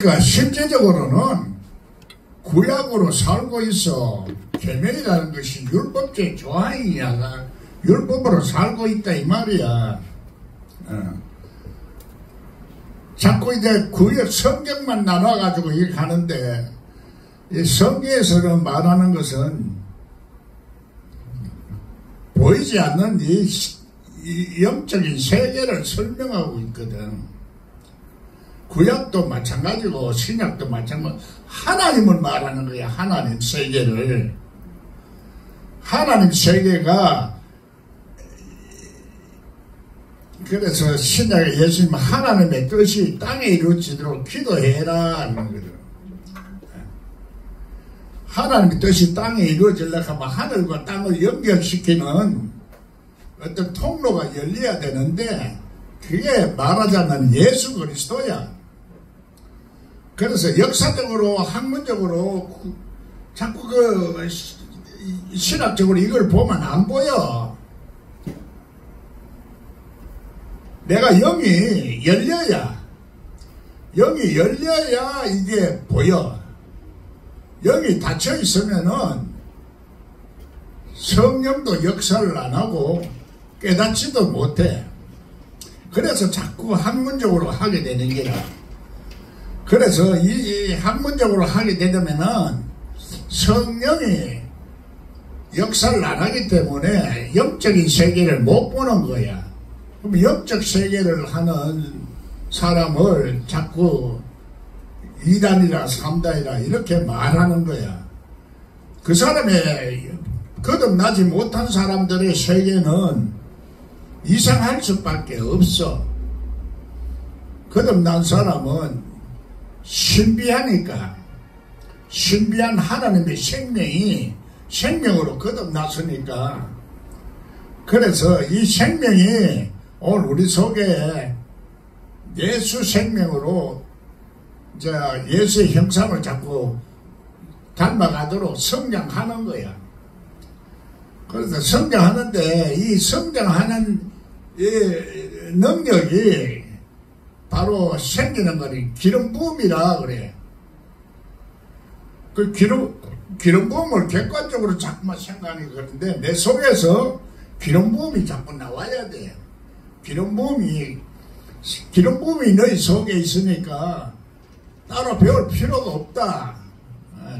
그러니까 실제적으로는 구약으로 살고 있어. 계명이라는 것이 율법적 조항이야. 율법으로 살고 있다 이 말이야. 자꾸 이제 구약 성경만 나눠가지고 이렇게 하는데, 이 성경에서는 말하는 것은 보이지 않는 이 영적인 세계를 설명하고 있거든. 구약도 마찬가지고 신약도 마찬가지고 하나님을 말하는 거야. 하나님 세계를. 하나님 세계가, 그래서 신약에 예수님은 하나님의 뜻이 땅에 이루어지도록 기도해라 하는 거죠. 하나님의 뜻이 땅에 이루어지려고 하면 하늘과 땅을 연결시키는 어떤 통로가 열려야 되는데, 그게 말하자면 예수 그리스도야. 그래서 역사적으로 학문적으로 자꾸 신학적으로 이걸 보면 안 보여. 내가 영이 열려야 이게 보여. 영이 닫혀 있으면은 성령도 역사를 안 하고 깨닫지도 못해. 그래서 자꾸 학문적으로 하게 되는 게라. 그래서 이 학문적으로 하게 되면은 성령이 역사를 안 하기 때문에 영적인 세계를 못 보는 거야. 그럼 영적 세계를 하는 사람을 자꾸 2단이라 3단이라 이렇게 말하는 거야. 그 사람의 거듭나지 못한 사람들의 세계는 이상할 수밖에 없어. 거듭난 사람은 신비하니까, 신비한 하나님의 생명이 생명으로 거듭났으니까, 그래서 이 생명이 오늘 우리 속에 예수 생명으로 이제 예수의 형상을 자꾸 닮아가도록 성장하는 거야. 그래서 성장하는데 이 성장하는 이 능력이 바로 생기는 거니 기름 부음이라 그래. 그 기름 부음을 객관적으로 자꾸만 생각하는 거는데 내 속에서 기름 부음이 자꾸 나와야 돼. 기름 부음이 너희 속에 있으니까 따로 배울 필요가 없다.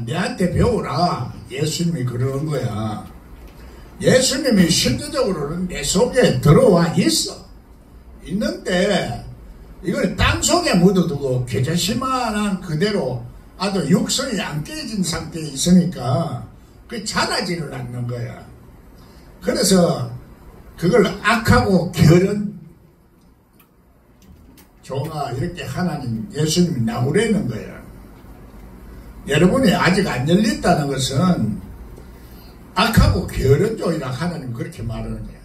내한테 배우라. 예수님이 그러는 거야. 예수님이 실제적으로는 내 속에 들어와 있어. 있는데 이걸 땅 속에 묻어두고 계절시만한 그대로 아주 육성이 안 깨진 상태에 있으니까 그게 자라지를 않는 거야. 그래서 그걸 악하고 게으른 종아 이렇게 하나님 예수님이 나오려는 거야. 여러분이 아직 안 열렸다는 것은 악하고 게으른 종이라 하나님 그렇게 말하는 거야.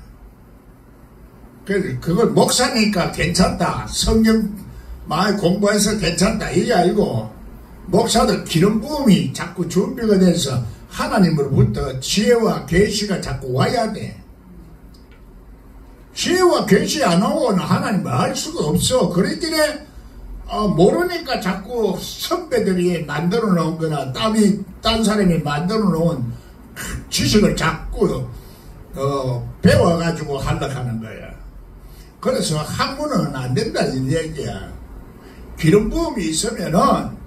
그걸 목사니까 괜찮다. 성경 많이 공부해서 괜찮다. 이게 아니고 목사들 기름 부음이 자꾸 준비가 돼서 하나님으로부터 지혜와 계시가 자꾸 와야 돼. 지혜와 계시 안 오고는 하나님을 알 수가 없어. 그랬더니 모르니까 자꾸 선배들이 만들어 놓은 거나 딴 사람이 만들어 놓은 지식을 자꾸 배워가지고 하려고 하는 거야. 그래서 학문은 안 된다 이 얘기야. 기름 부음이 있으면은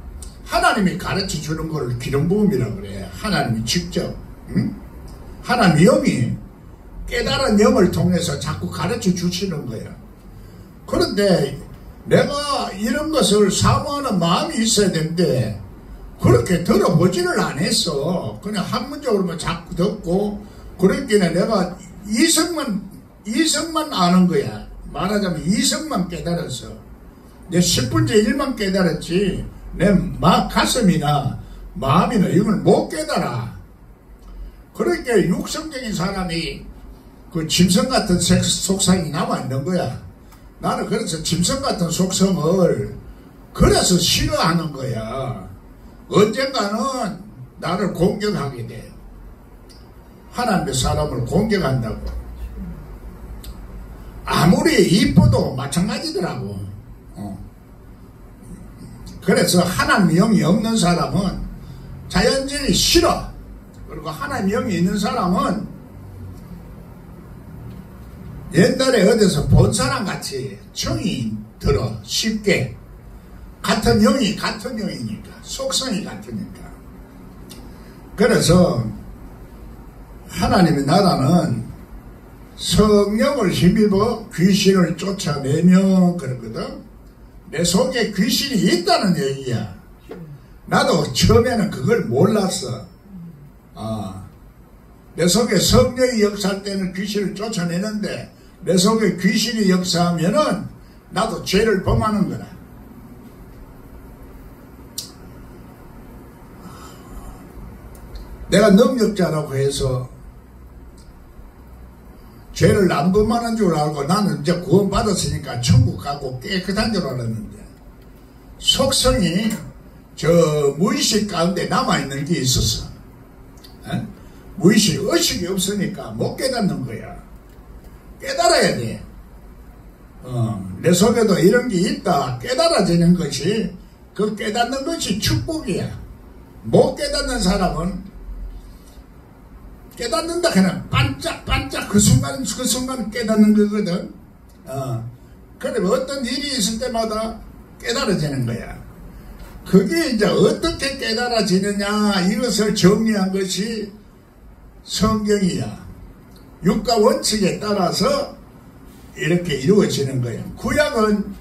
하나님이 가르쳐 주는 걸 기름 부음이라고 그래. 하나님이 직접, 응? 하나님 영이 깨달은 영을 통해서 자꾸 가르쳐 주시는 거야. 그런데 내가 이런 것을 사모하는 마음이 있어야 되는데 그렇게 들어보지를 안 했어. 그냥 학문적으로만 자꾸 듣고 그랬기에 내가 이성만 아는 거야. 말하자면 이성만 깨달았어. 내 10분째 1만 깨달았지 내 가슴이나 마음이나 이걸 못 깨달아. 그러니까 육성적인 사람이 그 짐승 같은 속성이 남아있는 거야. 나는 그래서 짐승 같은 속성을 그래서 싫어하는 거야. 언젠가는 나를 공격하게 돼. 하나님의 사람을 공격한다고. 아무리 이뻐도 마찬가지더라고. 그래서 하나님 영이 없는 사람은 자연질이 싫어. 그리고 하나님 영이 있는 사람은 옛날에 어디서 본 사람 같이 정이 들어. 쉽게. 같은 영이니까. 속성이 같으니까. 그래서 하나님의 나라는 성령을 힘입어 귀신을 쫓아내면 그러거든. 내 속에 귀신이 있다는 얘기야. 나도 처음에는 그걸 몰랐어. 내 속에 성령이 역사할 때는 귀신을 쫓아내는데 내 속에 귀신이 역사하면은 나도 죄를 범하는 거라. 내가 능력자라고 해서 죄를 안 범하는 줄 알고 나는 이제 구원받았으니까 천국 가고 깨끗한 줄 알았는데 속성이 저 무의식 가운데 남아있는 게 있었어. 무의식, 의식이 없으니까 못 깨닫는 거야. 깨달아야 돼. 내 속에도 이런 게 있다. 깨달아지는 것이, 그 깨닫는 것이 축복이야. 못 깨닫는 사람은 깨닫는다 그냥 반짝반짝 그 순간 깨닫는 거거든. 그래 어떤 일이 있을 때마다 깨달아지는 거야. 그게 이제 어떻게 깨달아지느냐 이것을 정리한 것이 성경이야. 육가 원칙에 따라서 이렇게 이루어지는 거야. 구약은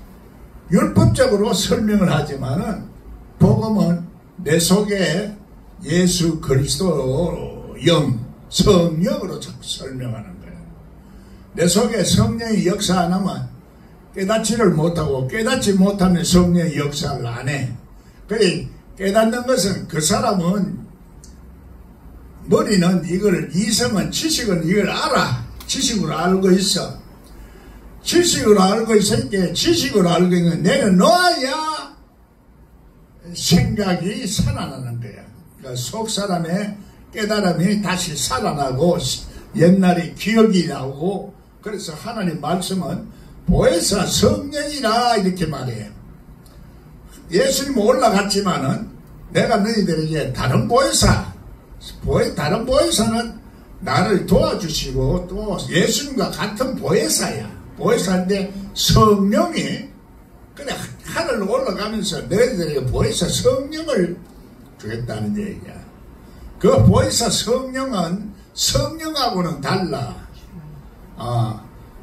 율법적으로 설명을 하지만은 복음은 내 속에 예수 그리스도 영 성령으로 자꾸 설명하는 거야. 내 속에 성령이 역사 안 하면 깨닫지를 못하고 깨닫지 못하면 성령이 역사를 안 해. 그래 깨닫는 것은 그 사람은 머리는 이걸 이성은 지식은 이걸 알아. 지식으로 알고 있어. 지식으로 알고 있으니까 지식으로 알고 있는 내려놓아야 생각이 살아나는 거야. 그러니까 속 사람의 깨달음이 다시 살아나고 옛날에 기억이 나오고 그래서 하나님 말씀은 보혜사 성령이라 이렇게 말해요. 예수님 올라갔지만은 내가 너희들에게 다른 보혜사는 나를 도와주시고 또 예수님과 같은 보혜사야. 보혜사인데 성령이 그냥 하늘로 올라가면서 너희들에게 보혜사 성령을 주겠다는 얘기야. 그 보혜사 성령은 성령하고는 달라.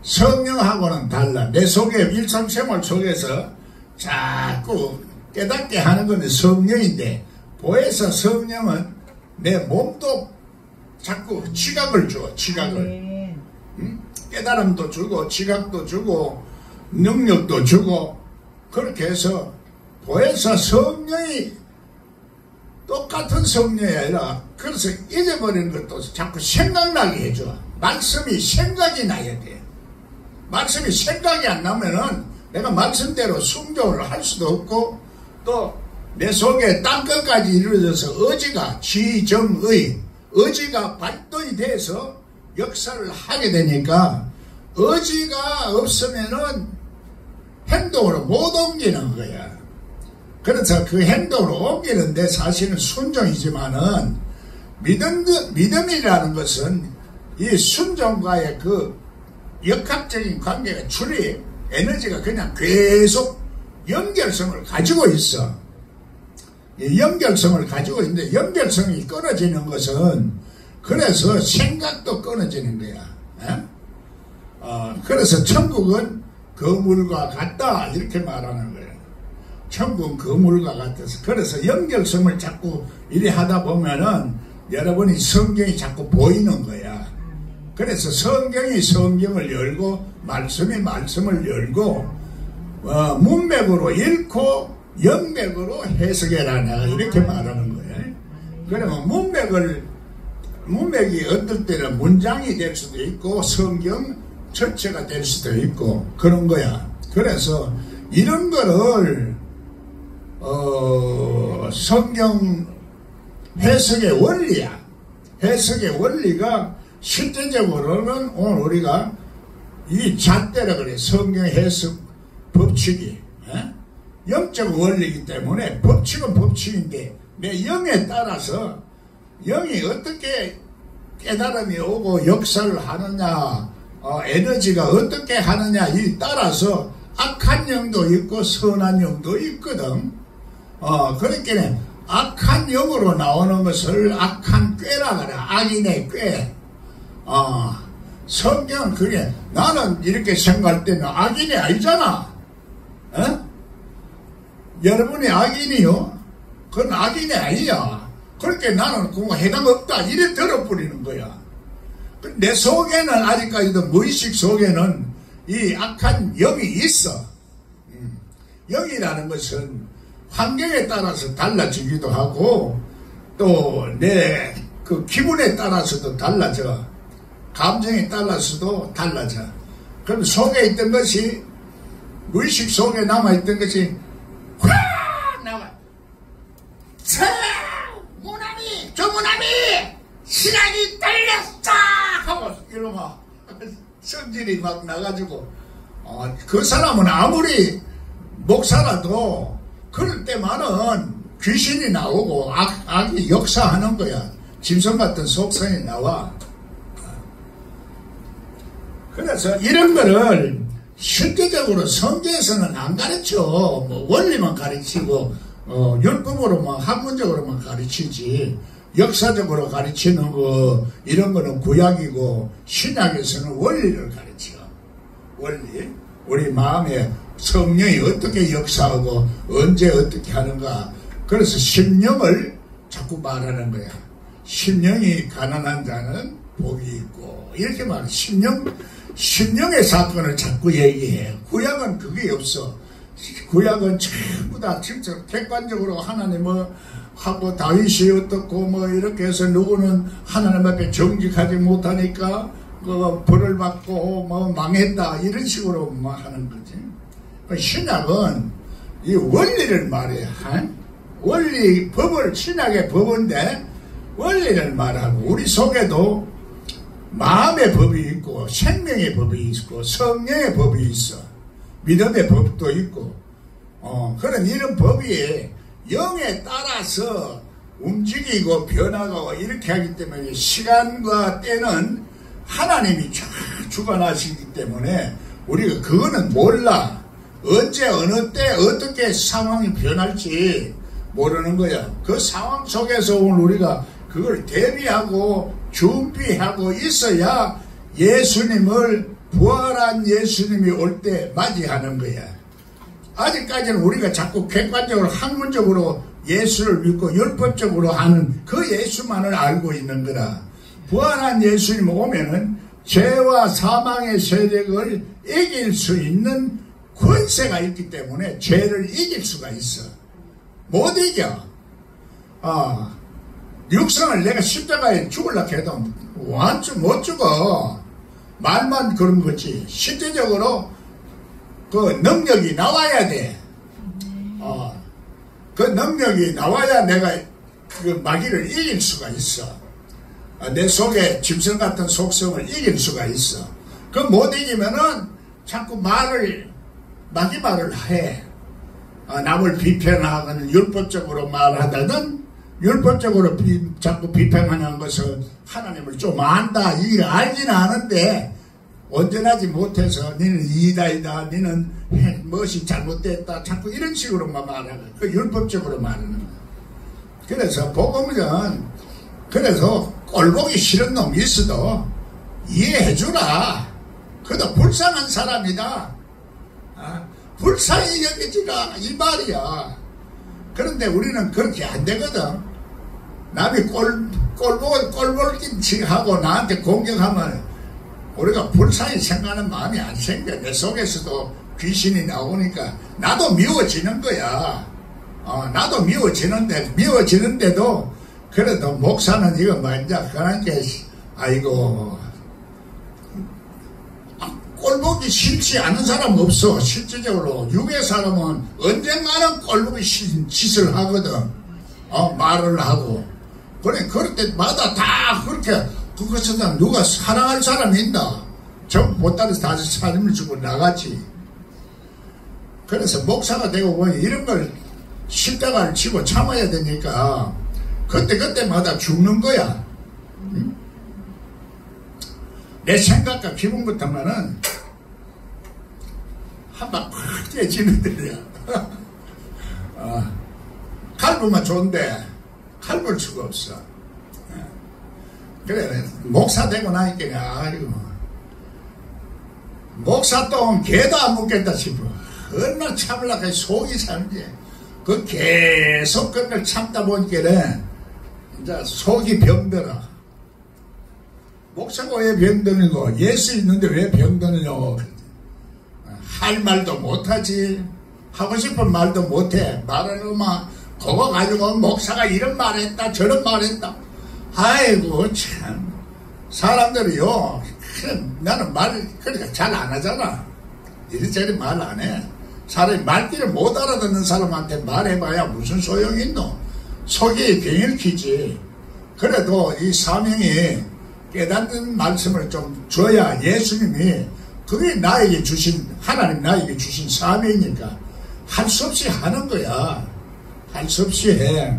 성령하고는 달라. 내 속에 일상생활 속에서 자꾸 깨닫게 하는 건 성령인데 보혜사 성령은 내 몸도 자꾸 지각을 줘. 지각을. 깨달음도 주고 지각도 주고 능력도 주고 그렇게 해서 보혜사 성령이 똑같은 성령이 아니라 그래서 잊어버리는 것도 자꾸 생각나게 해줘. 말씀이 생각이 나야 돼. 말씀이 생각이 안 나면은 내가 말씀대로 순종을 할 수도 없고 또 내 속에 땅끝까지 이루어져서 의지가 의지가 발동이 돼서 역사를 하게 되니까 의지가 없으면은 행동으로 못 옮기는 거야. 그래서 그 행동으로 옮기는데 사실은 순종이지만은 믿음이라는 것은 이 순종과의 그 역학적인 관계가 줄이 에너지가 그냥 계속 연결성을 가지고 있어. 연결성을 가지고 있는데 연결성이 끊어지는 것은 그래서 생각도 끊어지는 거야. 그래서 천국은 거물과 같다 이렇게 말하는 거예요. 천국은 거물과 같아서 그래서 연결성을 자꾸 이래 하다 보면은 여러분이 성경이 자꾸 보이는 거야. 그래서 성경이 성경을 열고 말씀이 말씀을 열고 문맥으로 읽고 영맥으로 해석해라 내가 이렇게 말하는 거예요. 그러면 문맥이 어떨 때는 문장이 될 수도 있고 성경 전체가 될 수도 있고 그런 거야. 그래서 이런 거를 성경 해석의 원리야. 해석의 원리가 실제적으로는 오늘 우리가 이 잣대라 그래. 성경 해석 법칙이 영적 원리이기 때문에 법칙은 법칙인데 내 영에 따라서 영이 어떻게 깨달음이 오고 역사를 하느냐, 에너지가 어떻게 하느냐 이 따라서 악한 영도 있고 선한 영도 있거든. 그러니까 악한 영으로 나오는 것을 악한 꾀라 그래. 악인의 꾀. 성경 그게 나는 이렇게 생각할 때는 악인이 아니잖아. 여러분이 악인이요? 그건 악인이 아니야. 그렇게 나는 그거 해당 없다 이래 들어버리는 거야. 내 속에는 아직까지도 무의식 속에는 이 악한 영이 있어. 영이라는 것은 환경에 따라서 달라지기도 하고 또 내 그 기분에 따라서도 달라져. 감정에 따라서도 달라져. 그럼 속에 있던 것이 무의식 속에 남아있던 것이 확 나와. 무남이 조무남이 신앙이 떨렸다 하고 이러면 성질이 막 나가지고 그 사람은 아무리 목사라도 그럴 때만은 귀신이 나오고 악이 역사하는 거야. 짐승 같은 속성이 나와. 그래서 이런 거를 실제적으로 성경에서는 안 가르쳐. 뭐 원리만 가르치고 율법으로만 학문적으로만 가르치지 역사적으로 가르치는 거 이런 거는 구약이고 신약에서는 원리를 가르쳐. 원리. 우리 마음에 성령이 어떻게 역사하고 언제 어떻게 하는가. 그래서 심령을 자꾸 말하는 거야. 심령이 가난한 자는 복이 있고 이렇게 말해. 심령의 사건을 자꾸 얘기해. 구약은 그게 없어. 구약은 전부 다 진짜 객관적으로 하나님을 하고 다윗이 어떻고 뭐 이렇게 해서 누구는 하나님 앞에 정직하지 못하니까 그 벌을 받고 뭐 망했다 이런 식으로 하는 거지. 신약은 이 원리를 말해. 원리 법을 신약의 법인데 원리를 말하고 우리 속에도 마음의 법이 있고 생명의 법이 있고 성령의 법이 있어. 믿음의 법도 있고 그런 이런 법이 영에 따라서 움직이고 변화가고 이렇게 하기 때문에 시간과 때는 하나님이 쫙 주관하시기 때문에 우리가 그거는 몰라. 언제 어느 때 어떻게 상황이 변할지 모르는 거야. 그 상황 속에서 오늘 우리가 그걸 대비하고 준비하고 있어야 예수님을 부활한 예수님이 올 때 맞이하는 거야. 아직까지는 우리가 자꾸 객관적으로 학문적으로 예수를 믿고 율법적으로 하는 그 예수만을 알고 있는 거라. 부활한 예수님 오면은 죄와 사망의 세력을 이길 수 있는 권세가 있기 때문에 죄를 이길 수가 있어. 못 이겨. 육성을 내가 십자가에 죽으려고 해도 완전 못 죽어. 말만 그런 거지. 실제적으로 그 능력이 나와야 돼. 그 능력이 나와야 내가 그 마귀를 이길 수가 있어. 내 속에 짐승 같은 속성을 이길 수가 있어. 그 못 이기면은 자꾸 마귀 말을 해. 남을 비판하거나 율법적으로 말하다든 율법적으로 자꾸 비판하는 것은 하나님을 좀 안다 이걸 알지는 않은데 온전하지 못해서 너는 이다이다 너는 무엇이 잘못됐다 자꾸 이런 식으로만 말하는 그 율법적으로 말하는 거야. 그래서 복음은 그래서 꼴보기 싫은 놈이 있어도 이해해주라. 그도 불쌍한 사람이다. 불쌍히 여기지라 이 말이야. 그런데 우리는 그렇게 안 되거든. 남이 꼴보기 하고 나한테 공격하면 우리가 불쌍히 생각하는 마음이 안 생겨. 내 속에서도 귀신이 나오니까 나도 미워지는 거야. 나도 미워지는데도 그래도 목사는 이거 먼저 그런 게 아이고 꼴보기 싫지 않은 사람 없어. 실질적으로 육의 사람은 언젠가는 꼴보기 싫은 짓을 하거든. 말을 하고 그래 그럴 때마다 다 그렇게 그것은 누가 사랑할 사람이 있나. 전부 보따리 다 사람을 주고 나가지. 그래서 목사가 되고 보니 이런 걸 십자가를 치고 참아야 되니까 그때마다 죽는 거야. 응? 내 생각과 기분 같으면은 한방 팍 깨지는 데야. 갈부면 좋은데 갈불 수가 없어. 그래 목사 되고 나니까 아이고 목사 똥 개도 안 먹겠다 싶어. 얼마나 참으려고 속이 상해. 그 계속 그걸 참다 보니까 이제 속이 병들어. 목사가 왜 병드느냐고. 예수 있는데 왜 병드느냐고. 할 말도 못하지. 하고 싶은 말도 못해. 말하는 막 그거 가지고 목사가 이런 말했다 저런 말했다. 아이고 참 사람들이요 나는 말 그러니까 잘 안 하잖아. 이리저리 말 안 해. 사람이 말귀를 못 알아듣는 사람한테 말해봐야 무슨 소용이 있노. 속이 병일키지. 그래도 이 사명이 깨닫는 말씀을 좀 줘야 예수님이 그게 나에게 주신 하나님 나에게 주신 사명이니까 할 수 없이 하는 거야. 할 수 없이 해.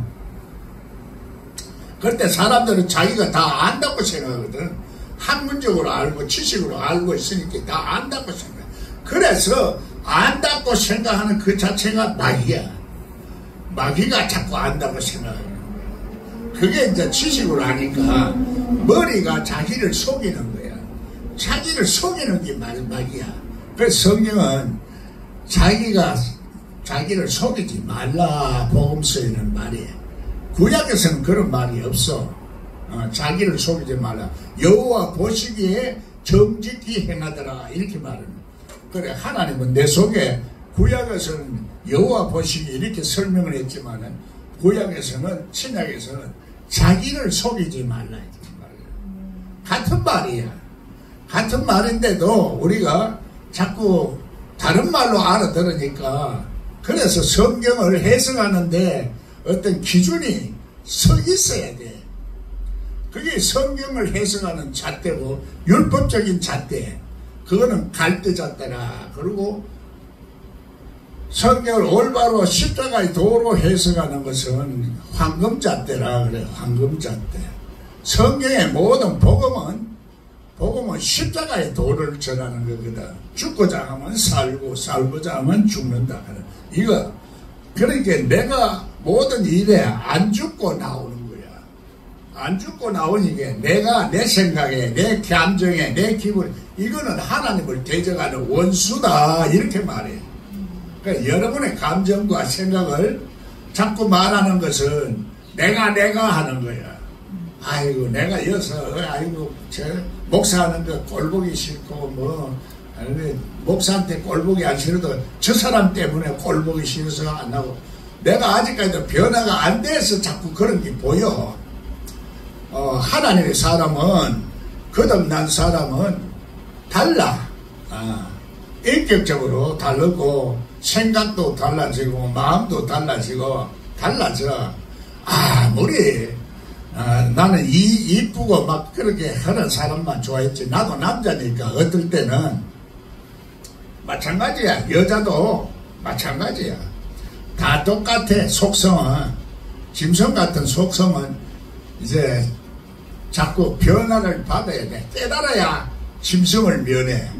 그때 사람들은 자기가 다 안다고 생각하거든. 학문적으로 알고 지식으로 알고 있으니까 다 안다고 생각해. 그래서 안다고 생각하는 그 자체가 마귀야. 마귀가 자꾸 안다고 생각해. 그게 이제 지식으로 아니까 머리가 자기를 속이는 거야. 자기를 속이는 게 마귀야. 그래서 성경은 자기를 속이지 말라 복음서에는 말이야. 구약에서는 그런 말이 없어. 자기를 속이지 말라. 여호와 보시기에 정직히 행하더라 이렇게 말합니다. 그래 하나님은 내 속에 구약에서는 여호와 보시기에 이렇게 설명을 했지만은 구약에서는 신약에서는 자기를 속이지 말라 이렇게 말이야. 같은 말이야. 같은 말인데도 우리가 자꾸 다른 말로 알아들으니까 그래서 성경을 해석하는데 어떤 기준이 서 있어야 돼. 그게 성경을 해석하는 잣대고 율법적인 잣대. 그거는 갈대 잣대라. 그리고 성경을 올바로 십자가의 도로 해석하는 것은 황금 잣대라 그래. 황금 잣대. 성경의 모든 복음은 십자가의 도를 전하는 거거든. 죽고자 하면 살고 살고자 하면 죽는다. 이거 그러니까 내가 모든 일에 안 죽고 나오는 거야. 안 죽고 나오니까 내가 내 생각에 내 감정에 내 기분 이거는 하나님을 대적하는 원수다 이렇게 말해. 그러니까 여러분의 감정과 생각을 자꾸 말하는 것은 내가 하는 거야. 아이고 내가 여기서 아이고 저 목사하는 거 꼴보기 싫고 뭐 목사한테 꼴보기 안 싫어도 저 사람 때문에 꼴보기 싫어서 안 하고 내가 아직까지도 변화가 안 돼서 자꾸 그런 게 보여. 하나님의 사람은 거듭난 사람은 달라. 인격적으로 다르고 생각도 달라지고 마음도 달라지고 달라져. 아무리 나는 이쁘고 막 그렇게 하는 사람만 좋아했지. 나도 남자니까 어떨 때는 마찬가지야. 여자도 마찬가지야. 다 똑같아. 속성은 짐승 같은 속성은 이제 자꾸 변화를 받아야 돼. 깨달아야 짐승을 면해.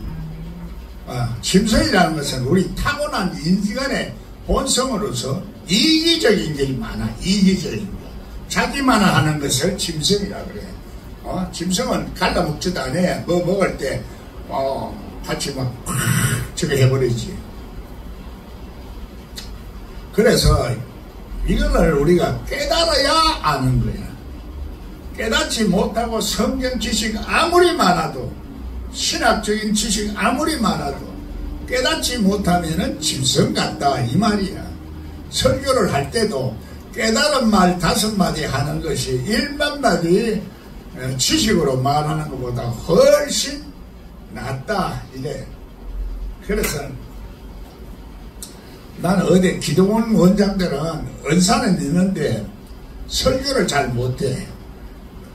짐승이라는 것은 우리 타고난 인간의 본성으로서 이기적인 게 많아. 이기적인 거. 자기만 하는 것을 짐승이라 그래. 짐승은 갈라먹지도 않아. 뭐 먹을 때 같이 막 저거 해버리지. 그래서 이거를 우리가 깨달아야 아는 거야. 깨닫지 못하고 성경 지식 아무리 많아도 신학적인 지식 아무리 많아도 깨닫지 못하면은 짐승 같다 이 말이야. 설교를 할 때도 깨달은 말 5마디 하는 것이 1만마디 지식으로 말하는 것보다 훨씬 낫다 이래. 그래서 나는 어디 기도원 원장들은 은사는 있는데 설교를 잘 못해.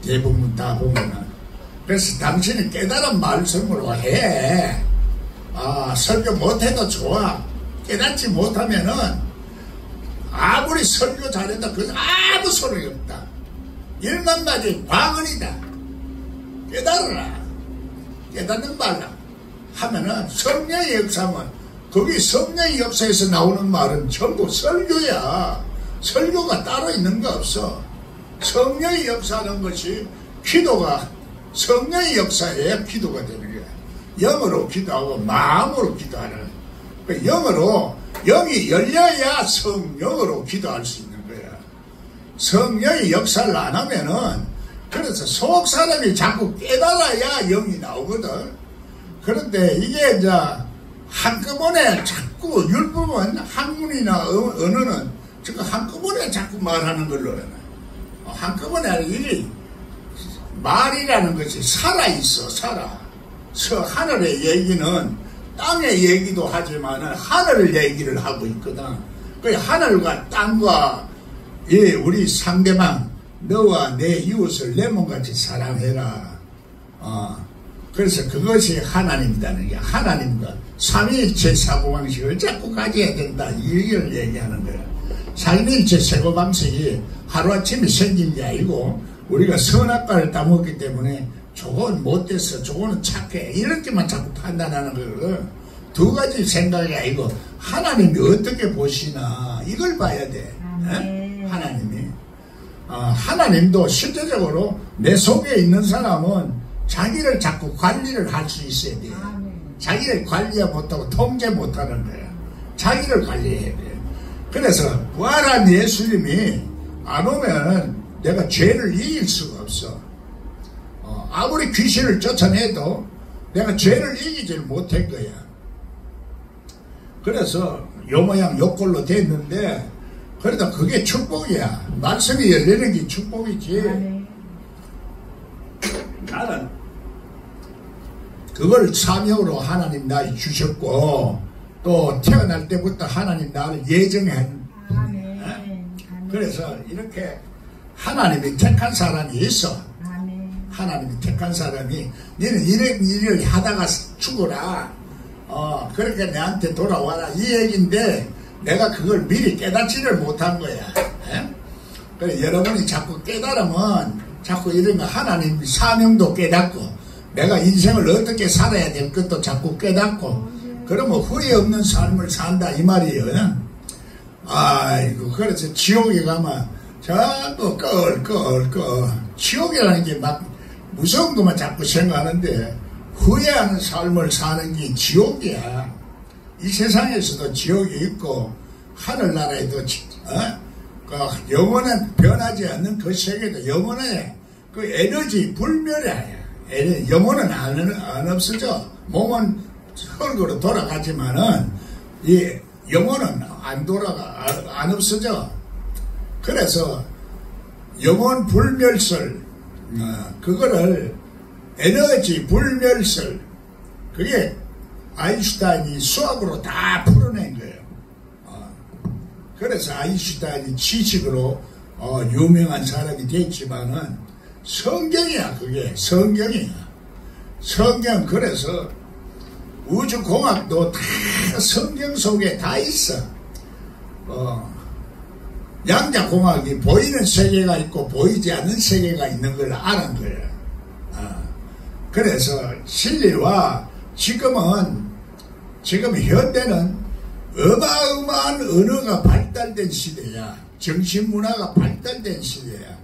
대부분 다 보면은. 그래서 당신이 깨달은 말씀으로 해. 설교 못해도 좋아. 깨닫지 못하면은 아무리 설교 잘했다 그 아무 소용이 없다. 일만 맞이 광언이다. 깨달아라. 깨닫는 말라 하면은 성령의 역사면, 거기 성령의 역사에서 나오는 말은 전부 설교야. 설교가 따로 있는 거 없어. 성령의 역사하는 것이 기도가, 성령의 역사에 기도가 되는 거야. 영으로 기도하고 마음으로 기도하는, 영으로, 영이 열려야 성령으로 기도할 수 있는 거야. 성령의 역사를 안 하면은, 그래서 속 사람이 자꾸 깨달아야 영이 나오거든. 그런데 이게 이제 한꺼번에 자꾸 율법은 한문이나 언어는 지금 한꺼번에 자꾸 말하는 걸로 해. 한꺼번에 이 말이라는 것이 살아있어. 살아. 하늘의 얘기는 땅의 얘기도 하지만 하늘 얘기를 하고 있거든. 그 하늘과 땅과 우리 상대방, 너와 내 이웃을 내 몸같이 사랑해라. 그래서 그것이 하나님이라는 게, 하나님과 삼위일체 사고방식을 자꾸 가져야 된다. 이걸 얘기하는 거야. 삼위일체 사고방식이 하루아침에 생긴 게 아니고, 우리가 선악과를 따먹기 때문에 저건 못됐어, 저거는 착해, 이렇게만 자꾸 판단하는 거거든. 두 가지 생각이 아니고 하나님이 어떻게 보시나 이걸 봐야 돼. 하나님이. 하나님도 실제적으로 내 속에 있는 사람은 자기를 자꾸 관리를 할 수 있어야 돼. 자기를 관리 못하고 통제 못하는 거야. 자기를 관리해야 돼. 그래서 부활한 예수님이 안 오면 내가 죄를 이길 수가 없어. 아무리 귀신을 쫓아내도 내가 죄를 이기질 못할 거야. 그래서 요 모양 요 꼴로 됐는데, 그래도 그게 축복이야. 말씀이 열리는 게 축복이지. 나는 그걸 사명으로 하나님 나를 주셨고, 또 태어날 때부터 하나님 나를 예정한 분이야. 그래서 이렇게 하나님이 택한 사람이 있어. 하나님이 택한 사람이, 너는 이런 일을 하다가 죽어라. 그렇게 내한테 돌아와라. 이 얘기인데 내가 그걸 미리 깨닫지를 못한 거야. 그래, 여러분이 자꾸 깨달으면 자꾸 이런 거 하나님 사명도 깨닫고, 내가 인생을 어떻게 살아야 될 것도 자꾸 깨닫고, 그러면 후회 없는 삶을 산다 이 말이에요. 아이고, 그래서 지옥에 가면 자꾸 지옥이라는 게 막 무서운 것만 자꾸 생각하는데, 후회하는 삶을 사는 게 지옥이야. 이 세상에서도 지옥이 있고 하늘나라에도 그 영원한 변하지 않는 그 세계도 영원해. 그 에너지 불멸이야. 영혼은 안 없어져. 몸은 흙으로 돌아가지만은 이 영혼은 안 없어져. 그래서 영혼 불멸설, 그거를 에너지 불멸설, 그게 아인슈타인이 수학으로 다 풀어낸 거예요. 그래서 아인슈타인이 지식으로 유명한 사람이 됐지만은 성경이야. 그게 성경이야. 성경. 그래서 우주공학도 다 성경 속에 다 있어. 양자공학이 보이는 세계가 있고 보이지 않는 세계가 있는 걸 아는 거예요. 그래서 진리와 지금 현대는 어마어마한 언어가 발달된 시대야. 정신문화가 발달된 시대야.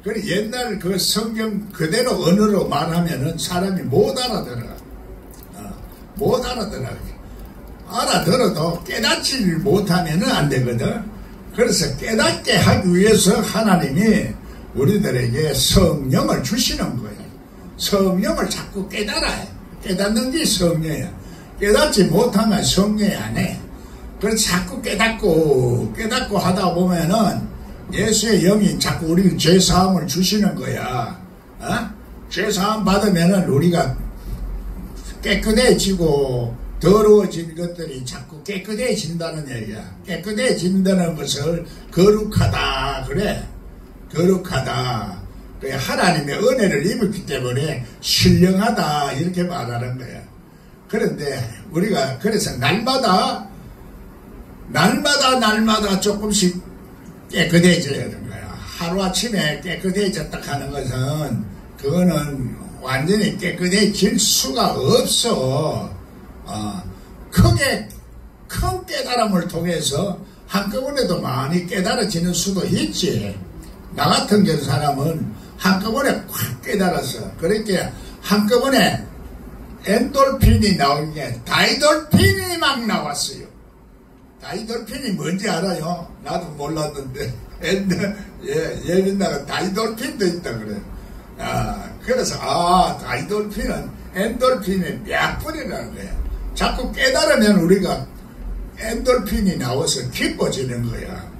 그래, 옛날 그 성경 그대로 언어로 말하면은 사람이 못 알아들어. 못 알아들어. 알아들어도 깨닫지를 못하면은 안 되거든. 그래서 깨닫게 하기 위해서 하나님이 우리들에게 성령을 주시는 거예요. 성령을 자꾸 깨달아야. 깨닫는 게 성령이야. 깨닫지 못하면 성령이 안 해. 그래서 자꾸 깨닫고 하다 보면은 예수의 영이 자꾸 우리는 죄사함을 주시는 거야. 죄사함 받으면은 우리가 깨끗해지고 더러워진 것들이 자꾸 깨끗해진다는 얘기야. 깨끗해진다는 것을 거룩하다 그래. 거룩하다. 하나님의 은혜를 입었기 때문에 신령하다 이렇게 말하는 거야. 그런데 우리가 그래서 날마다 날마다 조금씩 깨끗해져야 되는 거야. 하루아침에 깨끗해졌다 하는 것은 그거는 완전히 깨끗해질 수가 없어. 큰 깨달음을 통해서 한꺼번에도 많이 깨달아지는 수도 있지. 나 같은 경우 사람은 한꺼번에 확 깨달았어. 그러니까 한꺼번에 엔돌핀이 나온 게 다이돌핀이 막 나왔어요. 다이돌핀이 뭔지 알아요? 나도 몰랐는데 예민나가 다이돌핀도 있다 그래. 그래서 다이돌핀은 엔돌핀의 몇 분이라는 거야. 자꾸 깨달으면 우리가 엔돌핀이 나와서 기뻐지는 거야.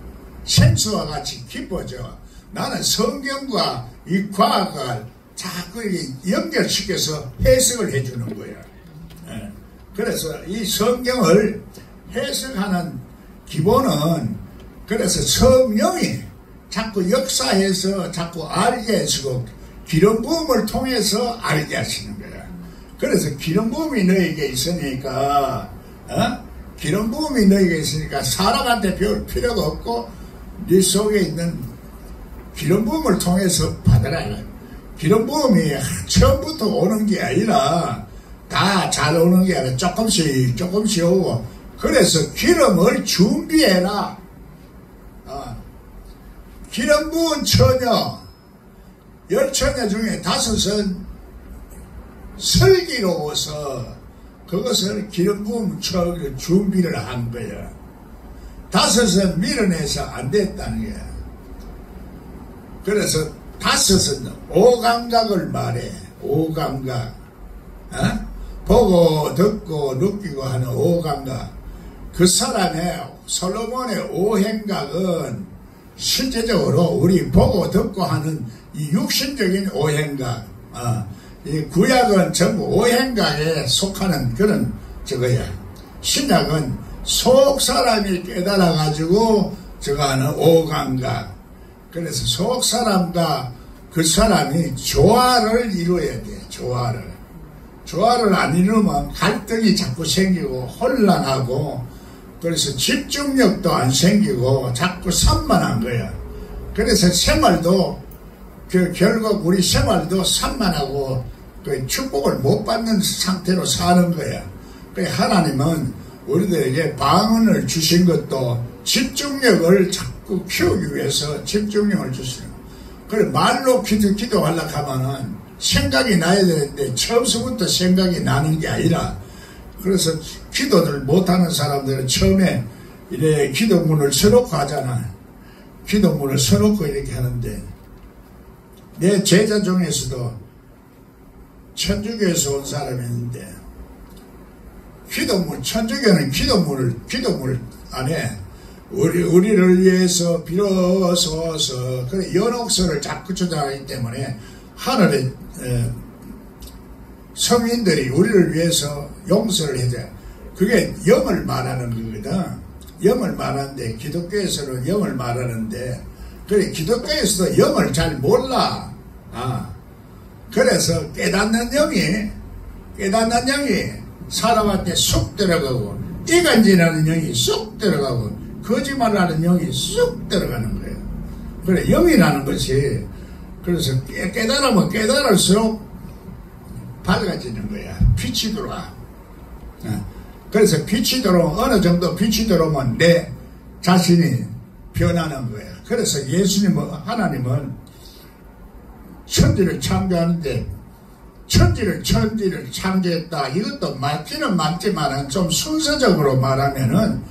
생수와 같이 기뻐져. 나는 성경과 이 과학을 자꾸 연결시켜서 해석을 해주는 거야. 그래서 이 성경을 해석하는 기본은 그래서 성령이 자꾸 역사해서 자꾸 알게 해주고 기름 부음을 통해서 알게 하시는 거야. 그래서 기름 부음이 너에게 있으니까 기름 부음이 너에게 있으니까 사람한테 배울 필요가 없고 네 속에 있는 기름 부음을 통해서 받아라. 기름 부음이 처음부터 오는 게 아니라 다 잘 오는 게 아니라 조금씩 오고 그래서 기름을 준비해라. 기름 부은 처녀 10처녀 중에 5은 슬기로워서 그것을 기름 부음 준비를 한 거야. 5은 밀어내서 안 됐다는 거야. 그래서 5은 오감각을 말해. 오감각. 보고 듣고 느끼고 하는 오감각. 그 사람의 솔로몬의 오행각은 실제적으로 우리 보고 듣고 하는 이 육신적인 오행각. 이 구약은 전부 오행각에 속하는 그런 저거야. 신약은 속 사람이 깨달아가지고 저거 하는 오감각. 그래서 속 사람과 그 사람이 조화를 이루어야 돼. 조화를 안 이루면 갈등이 자꾸 생기고 혼란하고 그래서 집중력도 안 생기고 자꾸 산만한 거야. 그래서 생활도 결국 우리 생활도 산만하고 축복을 못 받는 상태로 사는 거야. 하나님은 우리들에게 방언을 주신 것도 집중력을 자꾸 키우기 위해서 집중력을 주시는 거야. 그래 말로 기도하려고 하면은 생각이 나야 되는데 처음서부터 생각이 나는 게 아니라 그래서 기도를 못하는 사람들은 처음에 이래 기도문을 써놓고 하잖아. 기도문을 써놓고 이렇게 하는데 내 제자 중에서도 천주교에서 온 사람이 있는데 천주교는 기도문을 안 해. 우리를 위해서 비로소서 그래 연옥서를 자꾸 주장하기 때문에 하늘의 성인들이 우리를 위해서 용서를 해줘야 그게 영을 말하는 거거든. 영을 말하는데 기독교에서는 영을 말하는데 그래 기독교에서도 영을 잘 몰라. 그래서 깨닫는 영이 사람한테 쑥 들어가고 이간질하는 영이 쑥 들어가고 거짓말하는 영이 쑥 들어가는 거예요. 그래 영이라는 것이 그래서 깨달으면 깨달을수록 밝아지는 거야. 빛이 들어와. 그래서 빛이 들어오면 어느 정도 빛이 들어오면 내 자신이 변하는 거야. 그래서 하나님은 천지를 창조하는데 천지를 창조했다. 이것도 맞기는 맞지만은 좀 순서적으로 말하면은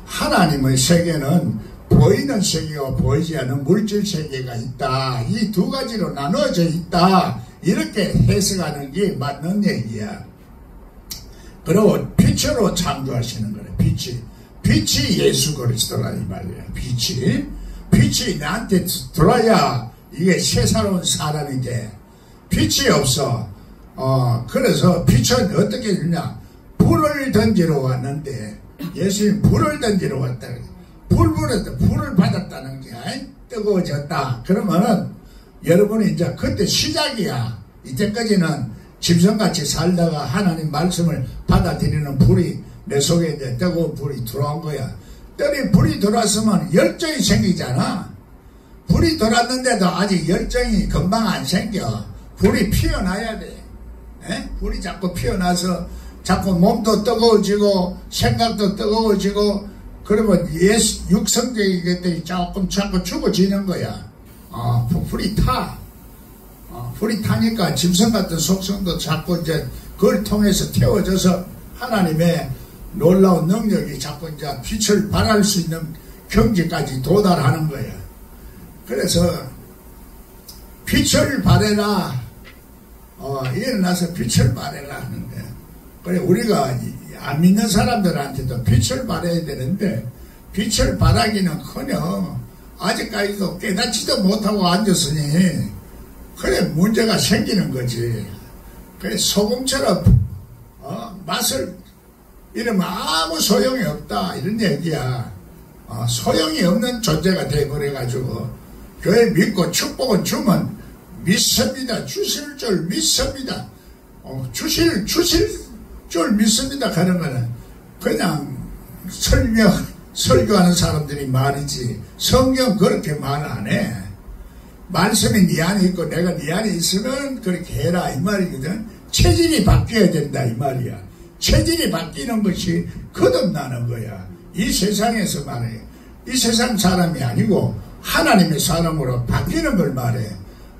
하나님의 세계는 보이는 세계와 보이지 않는 물질 세계가 있다. 이 두 가지로 나눠져 있다. 이렇게 해석하는 게 맞는 얘기야. 그리고 빛으로 창조하시는 거래. 빛이 예수 그리스도라 이 말이야. 빛이 나한테 들어야 이게 새로운 사람이 돼. 빛이 없어. 그래서 빛은 어떻게 되냐? 불을 던지러 왔는데 예수님 불을 던지러 왔다. 불을 받았다는 게 뜨거워졌다. 그러면은 여러분이 이제 그때 시작이야. 이때까지는 짐승같이 살다가 하나님 말씀을 받아들이는 불이 내 속에 이제 뜨거운 불이 들어온 거야. 뜰이 불이 들어왔으면 열정이 생기잖아. 불이 들어왔는데도 아직 열정이 금방 안 생겨. 불이 피어나야 돼. 불이 자꾸 피어나서 자꾸 몸도 뜨거워지고 생각도 뜨거워지고 그러면 육성적인 것들이 조금 자꾸 죽어지는 거야. 불이 타. 불이 타니까 짐승 같은 속성도 자꾸 이제 그걸 통해서 태워져서 하나님의 놀라운 능력이 자꾸 이제 빛을 발할 수 있는 경지까지 도달하는 거야. 그래서 빛을 발해라. 일어나서 빛을 발해라 하는 거야. 그래 우리가 안 믿는 사람들한테도 빛을 발해야 되는데 빛을 발하기는커녕 아직까지도 깨닫지도 못하고 앉았으니 그래 문제가 생기는 거지. 그래 소금처럼 맛을 이러면 아무 소용이 없다 이런 얘기야. 소용이 없는 존재가 돼버려가지고 교회 믿고 축복은 주면 믿습니다. 주실 줄 믿습니다. 주실 줄 믿습니다 하는 거는 그냥 설교하는 사람들이 말이지 성경 그렇게 말 안 해. 말씀이 네 안에 있고 내가 네 안에 있으면 그렇게 해라 이 말이거든. 체질이 바뀌어야 된다 이 말이야. 체질이 바뀌는 것이 거듭나는 거야. 이 세상에서 말해. 이 세상 사람이 아니고 하나님의 사람으로 바뀌는 걸 말해.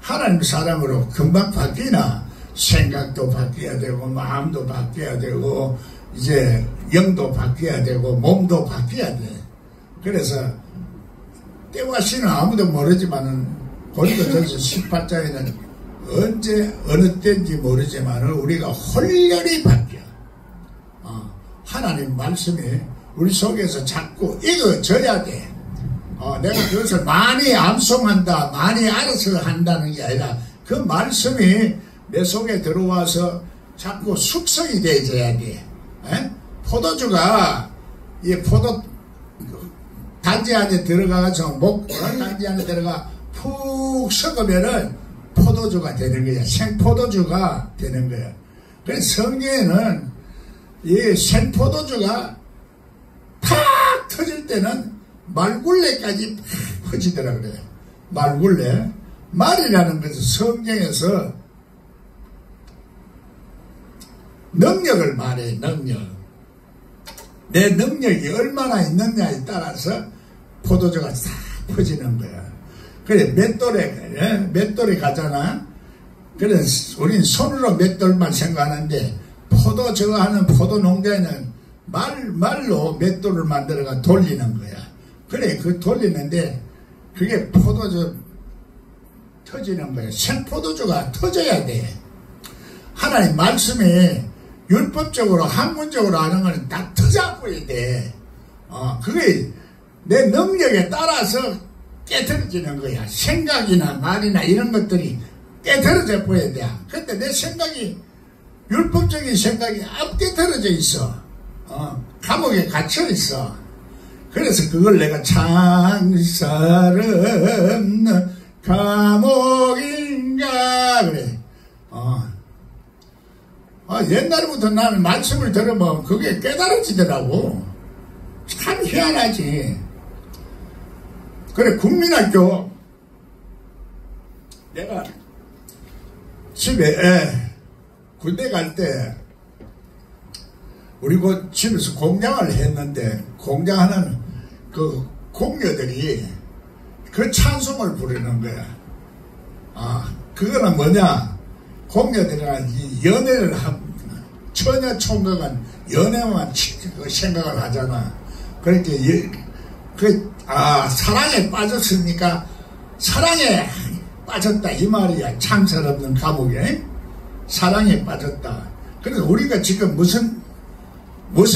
하나님의 사람으로 금방 바뀌나 생각도 바뀌어야 되고 마음도 바뀌어야 되고 이제 영도 바뀌어야 되고 몸도 바뀌어야 돼. 그래서 때와 시는 아무도 모르지만은 고린도전서 18장에는 언제 어느 때인지 모르지만 우리가 홀렬히 바뀌어. 하나님 말씀이 우리 속에서 자꾸 읽어져야 돼. 내가 그것을 많이 암송한다 많이 알아서 한다는 게 아니라 그 말씀이 내 속에 들어와서 자꾸 숙성이 되어야 돼. 포도주가 이 포도 단지 안에 들어가서 단지 안에 들어가 푹 섞으면은 포도주가 되는 거야. 생포도주가 되는 거야. 그래서 성경에는 이 생포도주가 팍 터질 때는 말굴레까지 팍 퍼지더라 그래요. 말굴레. 말이라는 것은 성경에서 능력을 말해. 능력. 내 능력이 얼마나 있느냐에 따라서 포도주가 싹 퍼지는 거야. 그래 맷돌에 가잖아. 그래 우린 손으로 맷돌만 생각하는데 포도 저거 하는 포도 농장에는 말로 맷돌을 만들어가 돌리는 거야. 그래 그 돌리는데 그게 포도주 터지는 거야. 생포도주가 터져야 돼. 하나님 말씀이 율법적으로 학문적으로 하는 거는 다 터져버려야 돼. 그게 내 능력에 따라서 깨트려지는 거야. 생각이나 말이나 이런 것들이 깨트려져 버려야 돼. 근데 내 생각이 율법적인 생각이 안 깨트려져 있어. 감옥에 갇혀 있어. 그래서 그걸 내가 창살 없는 감옥인가 그래. 옛날부터 나는 말씀을 들으면 그게 깨달아지더라고. 참 희한하지. 그래 국민학교 내가 집에 군대 갈 때 우리 그 집에서 공장을 했는데 공장하는 그 공녀들이 그 찬송을 부르는 거야. 그거는 뭐냐? 공녀들이랑 연애를 처녀 총각은 연애만 생각을 하잖아. 그러니까 사랑에 빠졌으니까 사랑에 빠졌다 이 말이야. 창살 없는 감옥에 사랑에 빠졌다. 그래서 우리가 지금 무슨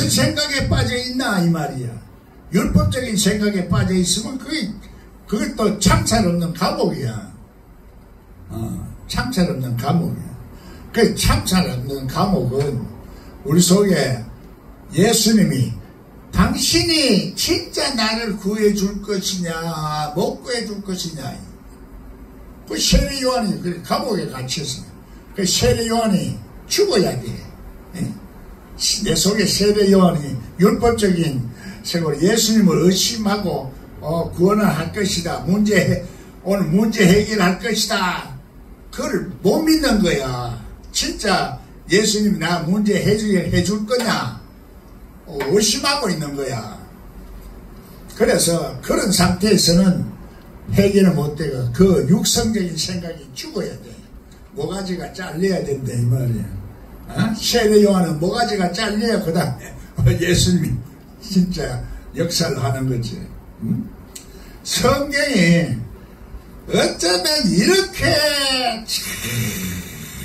생각에 빠져 있나 이 말이야. 율법적인 생각에 빠져 있으면 그것도 창살 없는 감옥이야. 창살 없는 감옥이야. 그 창살 없는 감옥은 우리 속에 예수님이 당신이 진짜 나를 구해줄 것이냐 못 구해줄 것이냐. 그 세례 요한이 그 감옥에 갇혔어. 그 세례 요한이 죽어야 돼. 내 속에 세례 요한이 율법적인 최고로 예수님을 의심하고 구원을 할 것이다. 오늘 문제 해결할 것이다. 그걸 못 믿는 거야. 진짜 예수님이 나 문제 해줄 거냐? 의심하고 있는 거야. 그래서 그런 상태에서는 해결을 못 되고 그 육성적인 생각이 죽어야 돼. 모가지가 잘려야 된다 이 말이야. 세례 요한은 모가지가 잘려야 그 다음에 예수님이 진짜 역사를 하는 거지. 성경이 어쩌면 이렇게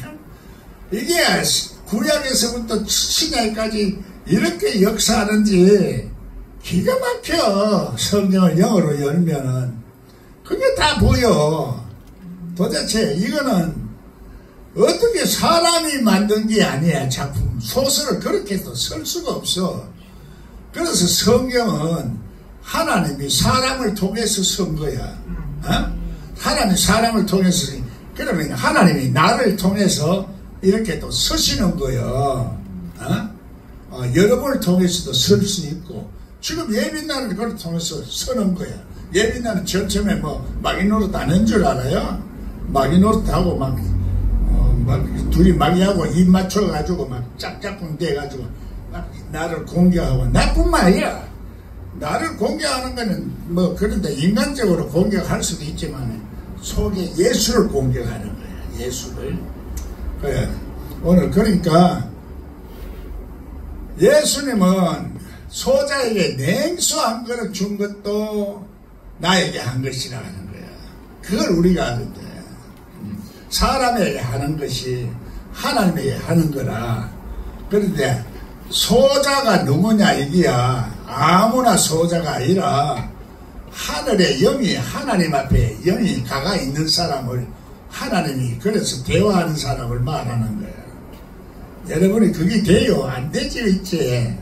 참 이게 구약에서부터 신약까지 이렇게 역사하는지 기가 막혀. 성경을 영어로 열면은 그게 다 보여. 도대체 이거는 어떻게 사람이 만든 게 아니야. 작품 소설을 그렇게 해서 쓸 수가 없어. 그래서 성경은 하나님이 사람을 통해서 쓴 거야. 하나님이 사람을 통해서 그러면 하나님이 나를 통해서 이렇게 또 쓰시는 거예요. 여러분을 통해서도 쓸 수 있고 지금 예비나를 그걸 통해서 쓰는 거야. 예비나는 처음에 마귀노릇 안 한 줄 알아요? 마귀노릇하고 막 둘이 마귀하고 입 맞춰가지고 막 짝짝꿍 돼가지고 막 나를 공격하고 나뿐만 아니라 나를 공격하는 거는 그런데 인간적으로 공격할 수도 있지만 속에 예수를 공격하는 거야. 예수를. 그래. 오늘 그러니까 예수님은 소자에게 냉수 한 그릇 준 것도 나에게 한 것이라 하는 거야. 그걸 우리가 아는데 사람에게 하는 것이 하나님에게 하는 거라. 그런데 소자가 누구냐 이게야. 아무나 소자가 아니라 하늘의 영이 하나님 앞에 영이 가가 있는 사람을 하나님이 그래서 대화하는 사람을 말하는 거야. 여러분이 그게 돼요? 안 되지 있지.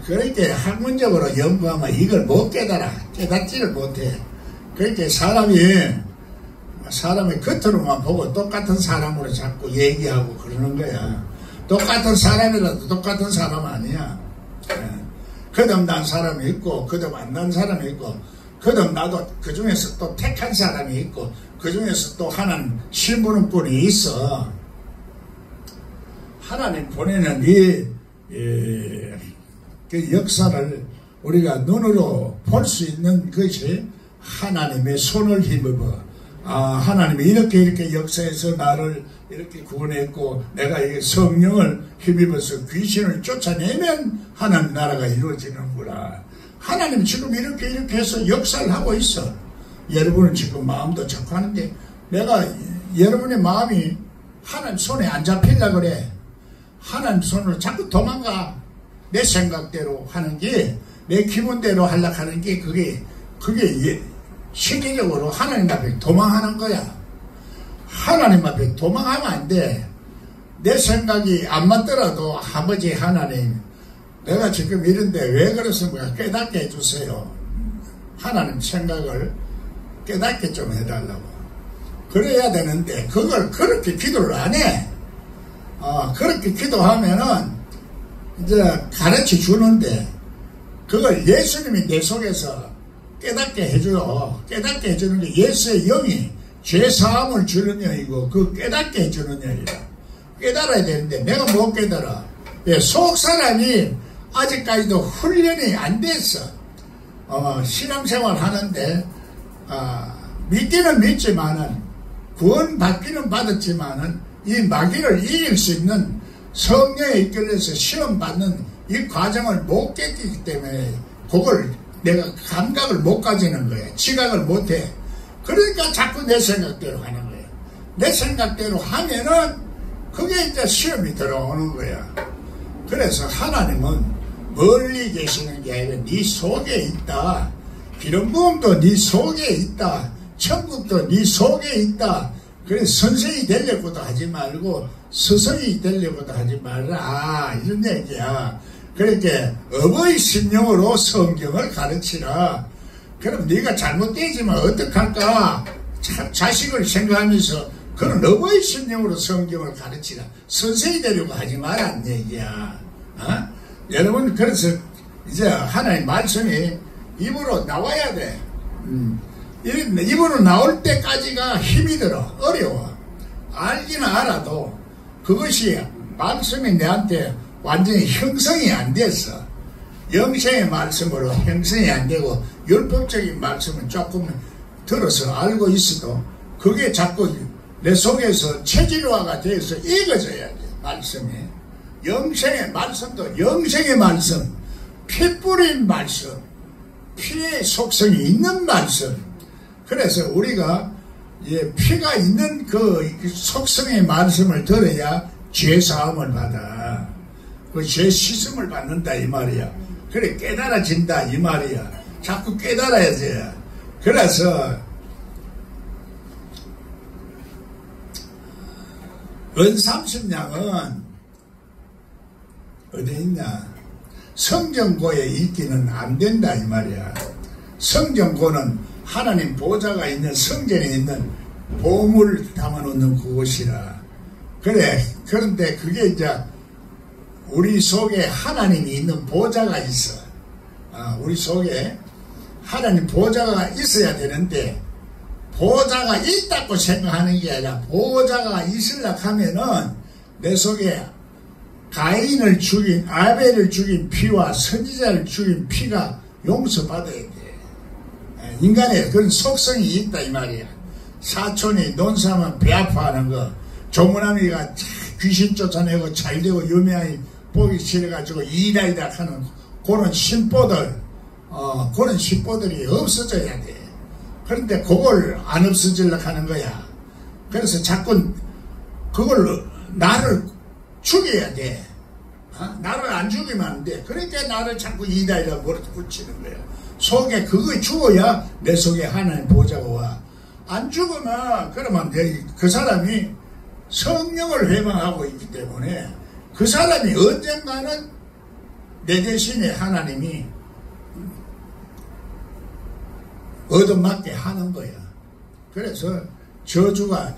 그렇게 학문적으로 연구하면 이걸 못 깨닫지를 못해. 그렇게 사람이 겉으로만 보고 똑같은 사람으로 자꾸 얘기하고 그러는 거야. 똑같은 사람이라도 똑같은 사람 아니야. 거듭난 사람이 있고 거듭 안 난 사람이 있고 거듭나도 그 중에서 또 택한 사람이 있고 그 중에서 또 하나님 심부름 꾼이 있어. 하나님 보내는 그 역사를 우리가 눈으로 볼 수 있는 것이 하나님의 손을 힘입어. 하나님이 이렇게 역사해서 나를 이렇게 구원했고 내가 이 성령을 힘입어서 귀신을 쫓아내면 하나님 나라가 이루어지는구나. 하나님 지금 이렇게 해서 역사를 하고 있어. 여러분은 지금 마음도 자꾸 하는데 내가 여러분의 마음이 하나님 손에 안 잡히려고 그래. 하나님 손으로 자꾸 도망가. 내 생각대로 하는 게 내 기분대로 하려고 하는 게 그게 세계적으로 하나님 앞에 도망하는 거야. 하나님 앞에 도망하면 안 돼. 내 생각이 안 맞더라도 아버지 하나님 내가 지금 이런데 왜 그렇습니까? 깨닫게 해주세요. 하나님 생각을 깨닫게 좀 해달라고. 그래야 되는데 그걸 그렇게 기도를 안 해. 그렇게 기도하면은 이제 가르쳐 주는데 그걸 예수님이 내 속에서 깨닫게 해줘요. 깨닫게 해주는 게 예수의 영이 죄사함을 주는 영이고 그 깨닫게 해주는 영이라. 깨달아야 되는데 내가 못 깨달아. 속 사람이 아직까지도 훈련이 안 됐어. 신앙생활 하는데 믿기는 믿지만은 구원 받기는 받았지만은 이 마귀를 이길 수 있는 성령에 이끌려서 시험 받는 이 과정을 못 깨기 때문에 그걸 내가 감각을 못 가지는 거야. 지각을 못 해. 그러니까 자꾸 내 생각대로 하는 거야. 내 생각대로 하면은 그게 이제 시험이 들어오는 거야. 그래서 하나님은 멀리 계시는 게 아니라 네 속에 있다. 기름 부음도 네 속에 있다. 천국도 네 속에 있다. 그래서 선생이 되려고도 하지 말고 스승이 되려고도 하지 말라. 이런 얘기야. 그렇게 어버이 심령으로 성경을 가르치라. 그럼 네가 잘못되지만 어떡할까? 자식을 생각하면서 그런 어버이 심령으로 성경을 가르치라. 선생이 되려고 하지 말란 얘기야. 여러분 그래서 이제 하나님 말씀이 입으로 나와야 돼. 입으로 나올 때까지가 힘이 들어. 어려워. 알기는 알아도 그것이 말씀이 내한테 완전히 형성이 안 됐어. 영생의 말씀으로 형성이 안 되고 율법적인 말씀은 조금 들어서 알고 있어도 그게 자꾸 내 속에서 체질화가 돼서 읽어져야 돼. 말씀이 영생의 말씀도 영생의 말씀, 피 뿌린 말씀, 피의 속성이 있는 말씀. 그래서 우리가 피가 있는 그 속성의 말씀을 들어야 죄사함을 받아. 그 죄 씻음을 받는다 이 말이야. 그래 깨달아진다 이 말이야. 자꾸 깨달아야지. 그래서 은삼십냥은 어디 있냐? 성전고에 있기는 안 된다 이 말이야. 성전고는 하나님 보좌가 있는 성전에 있는 보물을 담아놓는 그곳이라. 그래. 그런데 그게 이제 우리 속에 하나님이 있는 보좌가 있어. 우리 속에 하나님 보좌가 있어야 되는데 보좌가 있다고 생각하는 게 아니라 보좌가 있으려고 하면은 내 속에 가인을 죽인 아벨을 죽인 피와 선지자를 죽인 피가 용서받아야 돼. 인간의 그런 속성이 있다 이 말이야. 사촌이 논사하면 배 아파하는 거, 조무남이가 귀신 쫓아내고 잘되고 유명하게 보기 싫어가지고 이다이다 하는 그런 심보들, 그런 심보들이 없어져야 돼. 그런데 그걸 안 없어지려고 하는 거야. 그래서 자꾸 그걸 나를 죽여야 돼. 나를 안 죽이면 안 돼. 그러니까 나를 자꾸 이다이다 몰아서 붙이는 거야. 속에 그거 죽어야 내 속에 하나님 보좌가 와. 안 죽으면 그러면 그 사람이 성령을 회방하고 있기 때문에 그 사람이 언젠가는 내 대신에 하나님이 얻어맞게 하는 거야. 그래서 저주가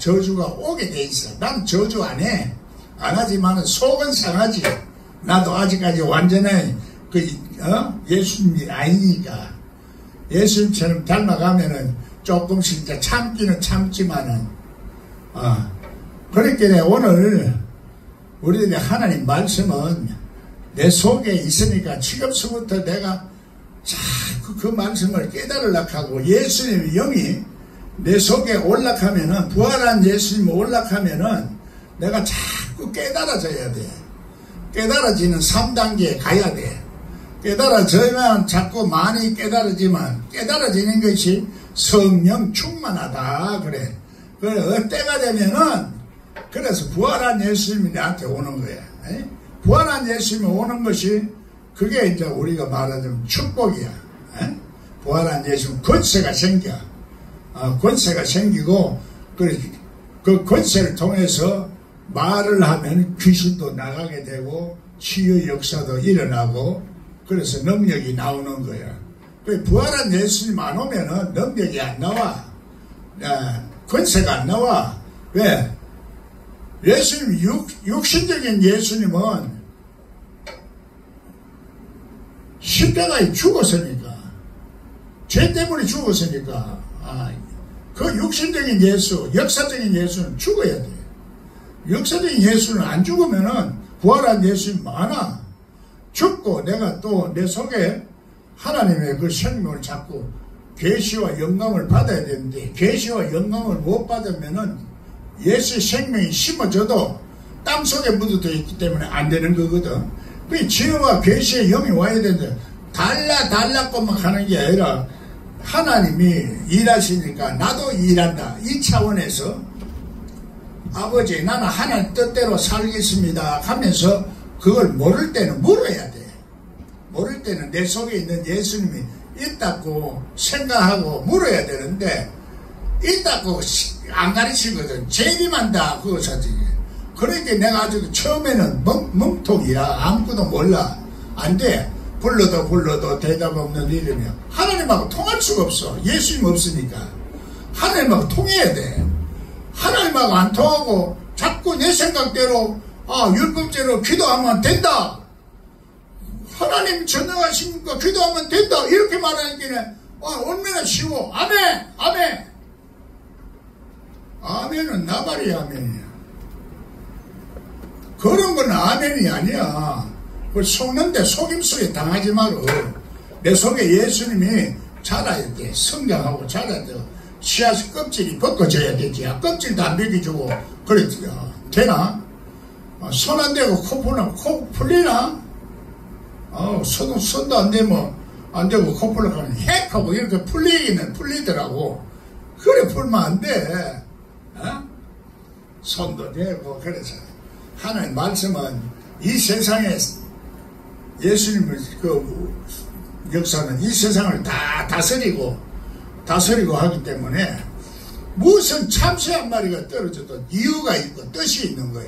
오게 돼 있어. 난 저주 안 해. 안 하지만 속은 상하지. 나도 아직까지 완전히 예수님이 아니니까. 예수님처럼 닮아가면은 조금씩 이제 참기는 참지만은, 그러니까 오늘 우리들의 하나님 말씀은 내 속에 있으니까 지금서부터 내가 자꾸 그 말씀을 깨달으려고 하고 예수님의 영이 내 속에 올라가면은, 부활한 예수님이 올라가면은 내가 자꾸 깨달아져야 돼. 깨달아지는 3단계에 가야 돼. 깨달아져야만 자꾸 많이 깨달아지만, 깨달아지는 것이 성령 충만하다 그래. 그래 때가 되면은, 그래서 부활한 예수님이 나한테 오는 거야. 에? 부활한 예수님이 오는 것이 그게 이제 우리가 말하자면 축복이야. 에? 부활한 예수님 권세가 생겨. 권세가 생기고 그 권세를 통해서 말을 하면 귀신도 나가게 되고 치유 역사도 일어나고 그래서 능력이 나오는 거야. 부활한 예수님 안 오면은 능력이 안 나와. 권세가 안 나와. 왜? 예수님, 육신적인 예수님은 십자가에 죽었으니까. 죄 때문에 죽었으니까. 그 육신적인 예수, 역사적인 예수는 죽어야 돼. 역사적인 예수는 안 죽으면은 부활한 예수님 많아. 죽고 내가 또 내 속에 하나님의 그 생명을 잡고 계시와 영감을 받아야 되는데 계시와 영감을 못 받으면은 예수의 생명이 심어져도 땅 속에 묻어져 있기 때문에 안 되는 거거든. 그 지혜와 계시의 영이 와야 되는데 달라고만 하는 게 아니라 하나님이 일하시니까 나도 일한다. 이 차원에서 아버지 나는 하나님 뜻대로 살겠습니다 하면서 그걸 모를 때는 물어야 돼. 모를 때는 내 속에 있는 예수님이 있다고 생각하고 물어야 되는데 있다고 안 가르치거든. 재림한다 그거 사실. 그러니까 내가 아주 처음에는 멍통이야. 아무것도 몰라. 안 돼. 불러도 대답 없는 이름이야. 하나님하고 통할 수가 없어. 예수님 없으니까. 하나님하고 통해야 돼. 하나님하고 안 통하고 자꾸 내 생각대로 율법대로 기도하면 된다. 하나님 전능하십니까? 기도하면 된다. 이렇게 말하니까 얼마나 쉬워. 아멘! 아멘! 아멘은 나발이 아멘이야. 그런 건 아멘이 아니야. 그 속는데 속임수에 당하지 마라. 내 속에 예수님이 자라야 돼. 성장하고 자라야 돼. 씨앗 껍질이 벗겨져야 되지. 껍질도 안 벗겨주고 그래 되나? 손 안 대고 코 풀리나? 손도 안 대면 안 되고 코 풀려가는 핵 하고 이렇게 풀리기는 풀리더라고. 그래 풀면 안 돼. 손도 대고. 그래서 하나님 말씀은 이 세상에 예수님의 그 역사는 이 세상을 다 다스리고 하기 때문에 무슨 참새 한 마리가 떨어져도 이유가 있고 뜻이 있는 거야.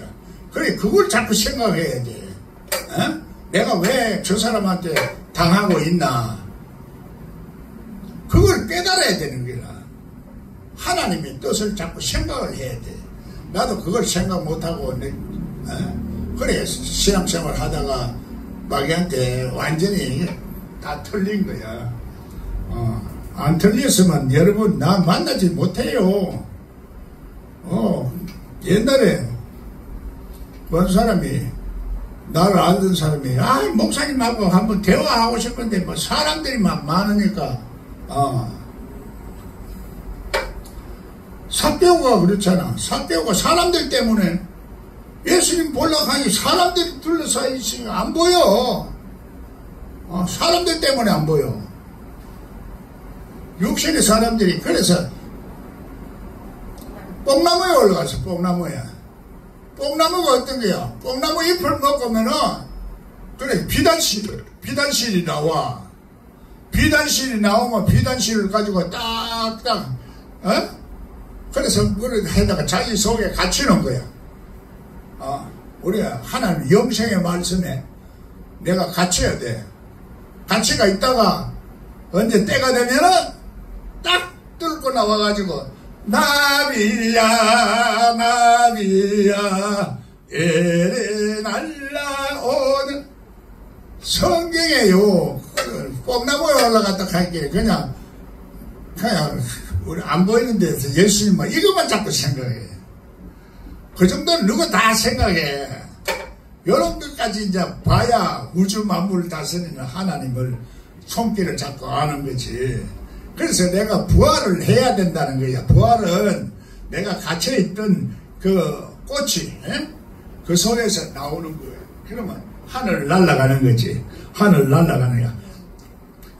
그래 그걸 자꾸 생각해야 돼. 내가 왜 저 사람한테 당하고 있나, 그걸 깨달아야 되는 거야. 하나님의 뜻을 자꾸 생각을 해야 돼. 나도 그걸 생각 못하고 그래 신앙생활 하다가 마귀한테 완전히 다 틀린 거야. 안 틀렸으면 여러분 나 만나지 못해요. 옛날에 어느 사람이, 나를 알던 사람이 목사님하고 한번 대화하고 싶은데 뭐 사람들이 막 많으니까 삭개오가 그렇잖아. 삭개오가 사람들 때문에 예수님 보려고 하니 사람들이 둘러싸여 있으니까 안 보여. 사람들 때문에 안 보여. 육신의 사람들이. 그래서 뽕나무에 올라가서 뽕나무가 어떤 거야? 뽕나무 잎을 먹으면은 그래 비단실이 나와. 비단실이 나오면 비단실을 가지고 딱딱 그래서 그걸 해다가 자기 속에 갇히는 거야. 우리가 하나님 영생의 말씀에 내가 갇혀야 돼. 가치가 있다가 언제 때가 되면은 딱 뚫고 나와가지고 나비야 에레 날라오는 성경에요. 뽕나무에 올라갔다 갈게 그냥 우리 안 보이는 데서 예수님만 이것만 자꾸 생각해. 그 정도는 누구 다 생각해. 여러분들까지 이제 봐야 우주 만물을 다스리는 하나님을 손길을 잡고 아는 거지. 그래서 내가 부활을 해야 된다는 거야. 부활은 내가 갇혀있던 그 꽃이 그 속에서 나오는 거야. 그러면 하늘을 날아가는 거지. 하늘을 날아가는 거야.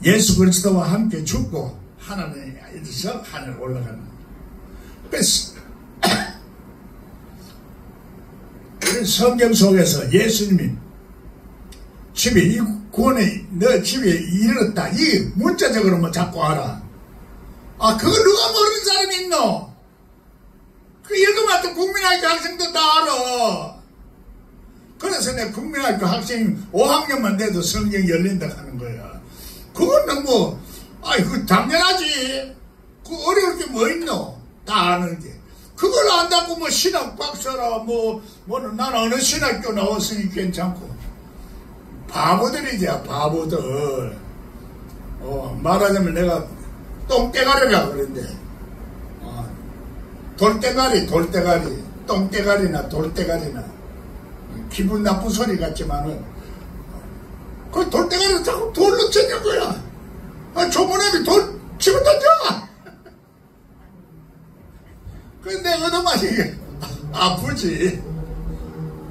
예수 그리스도와 함께 죽고 하나님에서 하늘 올라가는 거야. 그래서 성경 속에서 예수님이 집에 이 구원에 너 집에 이르렀다 이 문자적으로만 자꾸 알아. 그걸 누가 모르는 사람이 있노? 그 읽으면 또 국민학교 학생도 다 알아. 그래서 내가 국민학교 학생 5학년만 돼도 성경 열린다 하는 거야. 그건 뭐 그 당연하지. 그 어려울 게 뭐 있노? 다 아는 게. 그걸 안다고 뭐 신학 박사라 뭐는 난 어느 신학교 나왔으니 괜찮고. 바보들이지 바보들. 말하자면 내가 똥대가리라 그랬는데 돌대가리 똥대가리나 돌대가리나 기분 나쁜 소리 같지만은 그 돌대가리를 자꾸 돌로 쳐는 거야. 조문에비 돌 집어 던져. 근데 얻어맞이 아프지.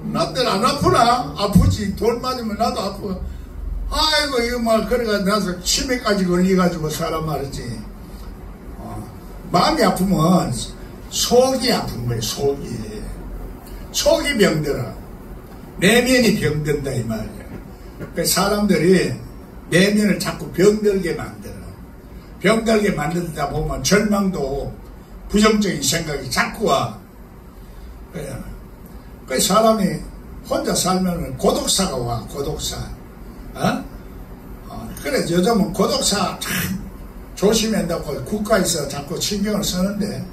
나들 안 아프나? 아프지. 돌 맞으면 나도 아프고. 아이고 이거 막 그래가 나서 치매까지 걸려가지고 사람 말이지. 마음이 아프면 속이 아픈 거야. 속이 병들어. 내면이 병든다 이 말이야. 그 사람들이 내면을 자꾸 병들게 만들어. 병들게 만들다 보면 절망도 오고 부정적인 생각이 자꾸 와. 그 사람이 혼자 살면 고독사가 와. 고독사. 그래 요즘은 고독사 참 조심한다고 국가에서 자꾸 신경을 쓰는데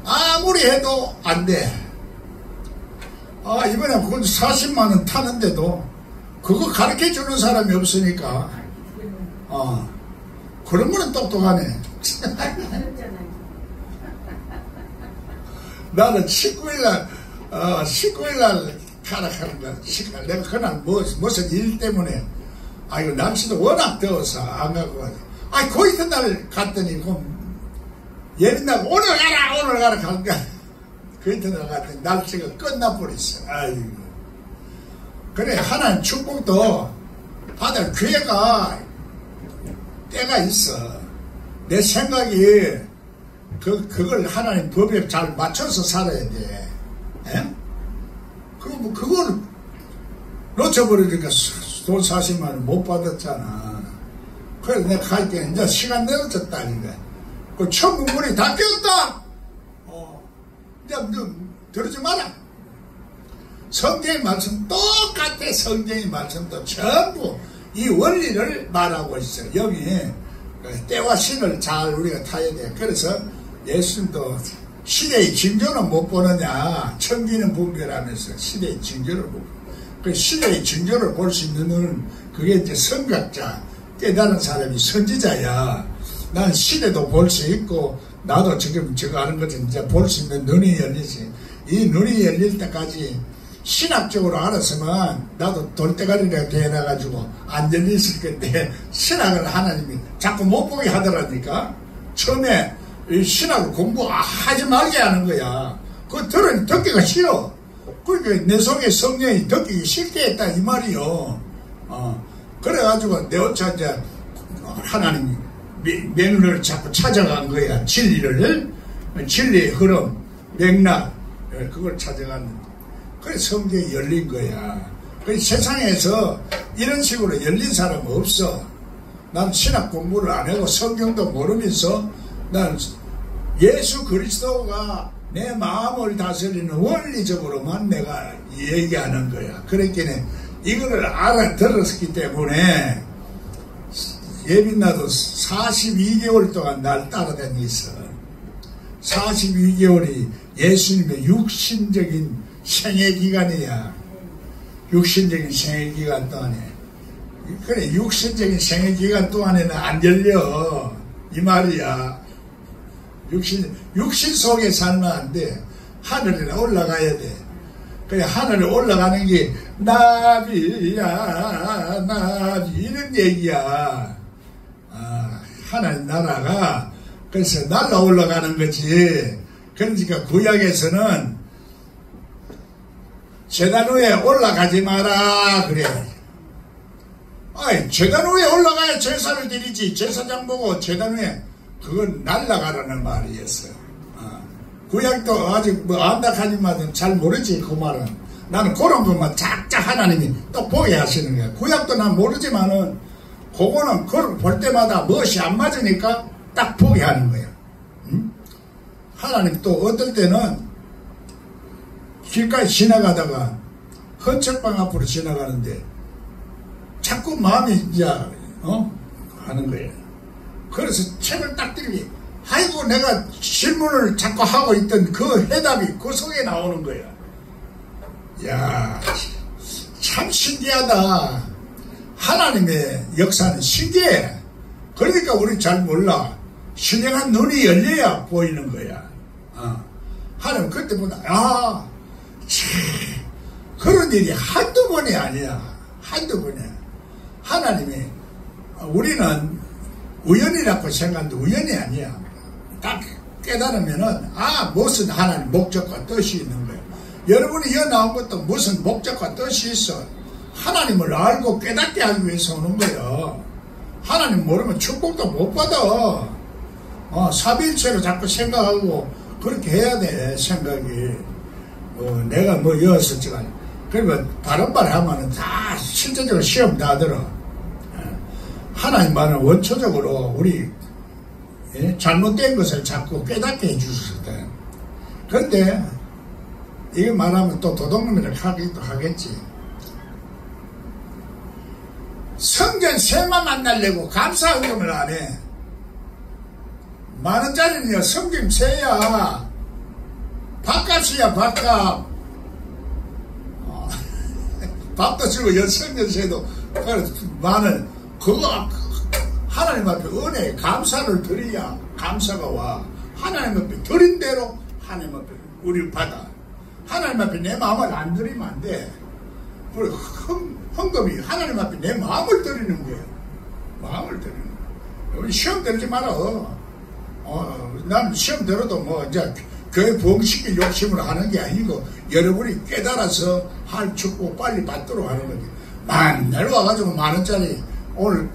아무리 해도 안 돼. 이번에 그건 40만원 타는데도 그거 가르쳐 주는 사람이 없으니까. 그런 거는 똑똑하네. 나는 19일날 가라 하는 거야. 내가 그날 무슨 일 때문에, 이거 날씨도 워낙 더워서 안 가고, 그 이튿날 갔더니, 예린다고 오늘 가라 간 거야. 그 이튿날 갔더니 날씨가 끝나버렸어. 아이고. 그래, 하나님 축복도 받을 기회가, 때가 있어. 내 생각이, 그걸 하나님 법에 잘 맞춰서 살아야 돼. 예? 그걸 놓쳐버리니까 돈 40만 원 못 받았잖아. 그래서 내가 갈게. 이제 시간 내어졌다. 그 천국문이 다 깨었다. 이제 들으지 마라. 성경의 말씀 똑같아. 성경의 말씀도 전부 이 원리를 말하고 있어. 여기 때와 신을 잘 우리가 타야 돼. 그래서 예수님도 시대의 징조는 못 보느냐. 천기는 분별하면서 시대의 징조를 보고. 그 시대의 징조를 볼 수 있는 눈은 그게 이제 선각자, 깨달은 사람이 선지자야. 난 시대도 볼 수 있고, 나도 지금 저거 하는 것은 이제 볼 수 있는 눈이 열리지. 이 눈이 열릴 때까지 신학적으로 알았으면 나도 돌대가리가 되어나가지고 안 열렸을 건데, 신학을 하나님이 자꾸 못 보게 하더라니까. 처음에 신학을 공부하지 말게 하는 거야. 그거 듣기가 싫어. 그러니까 내 속에 성령이 듣기 싫게 했다 이 말이요. 그래가지고 내 혼자 이제 하나님 맥락을 자꾸 찾아간 거야. 진리의 흐름, 맥락, 그걸 찾아갔는데. 그래 성경이 열린 거야. 그 세상에서 이런 식으로 열린 사람은 없어. 난 신학 공부를 안 하고 성경도 모르면서 난 예수 그리스도가 내 마음을 다스리는 원리적으로만 내가 얘기하는 거야. 그러니까 이거를 알아들었기 때문에 예빈나도 42개월 동안 날 따라다니겠어. 42개월이 예수님의 육신적인 생애기간이야. 육신적인 생애기간 동안에. 그래, 육신적인 생애기간 동안에는 안 열려. 이 말이야. 육신 속에 살면 안 돼. 하늘에 올라가야 돼. 그래, 하늘에 올라가는 게 나비야, 나비, 이런 얘기야. 하나님 나라가, 그래서 날라 올라가는 거지. 그러니까 구약에서는 제단 위에 올라가지 마라, 그래. 제단 위에 올라가야 제사를 드리지. 제사장 보고 제단 위에. 그건 날라가라는 말이었어요. 구약도 아직 안다카님마다 잘 모르지, 그 말은. 나는 그런 것만 작작 하나님이 또 보게 하시는 거야. 구약도 난 모르지만은, 그거는 그걸 볼 때마다 무엇이 안 맞으니까 딱 보게 하는 거야. 응? 하나님 또 어떨 때는 길가에 지나가다가 헌책방 앞으로 지나가는데 자꾸 마음이 이제, 하는 거야. 그래서 책을 딱 들기, 아이고, 내가 질문을 자꾸 하고 있던 그 해답이 그 속에 나오는 거야. 야, 참 신기하다. 하나님의 역사는 신기해. 그러니까 우리 잘 몰라. 신령한 눈이 열려야 보이는 거야. 하나님 그때보다, 그런 일이 한두 번이 아니야. 한두 번이야. 하나님이, 우리는 우연이라고 생각하는데 우연이 아니야. 딱 깨달으면은, 무슨 하나님 목적과 뜻이 있는 거야. 여러분이 여기 나온 것도 무슨 목적과 뜻이 있어. 하나님을 알고 깨닫게 하기 위해서 오는 거야. 하나님 모르면 축복도 못 받아. 사비일체로 자꾸 생각하고 그렇게 해야 돼, 생각이. 내가 여었을지가. 그러면 바른말 하면은 다 실제적으로 시험 다 들어. 하나님 말은 원초적으로 우리 잘못된 것을 자꾸 깨닫게 해주셨다. 그런데 이거 말하면 또 도둑놈이라고 하기도 하겠지. 성전 세만 만나려고 감사헌금을 안 해. 10,000원짜리는 성경 세야. 밥값이야, 밥값. 밥도 주고 성전세도 많은 그거 하나님 앞에 은혜 감사를 드려야 감사가 와. 하나님 앞에 드린 대로 하나님 앞에 우리를 받아. 하나님 앞에 내 마음을 안 드리면 안 돼. 헌금이 하나님 앞에 내 마음을 드리는 거예요. 마음을 드리는 거예요. 우리 시험 들지 마라. 난 시험 들어도 뭐 이제 교회 부흥시킬 욕심으로 하는 게 아니고 여러분이 깨달아서 할 축복 빨리 받도록 하는 거지. 맨날 와가지고 만원짜리 오늘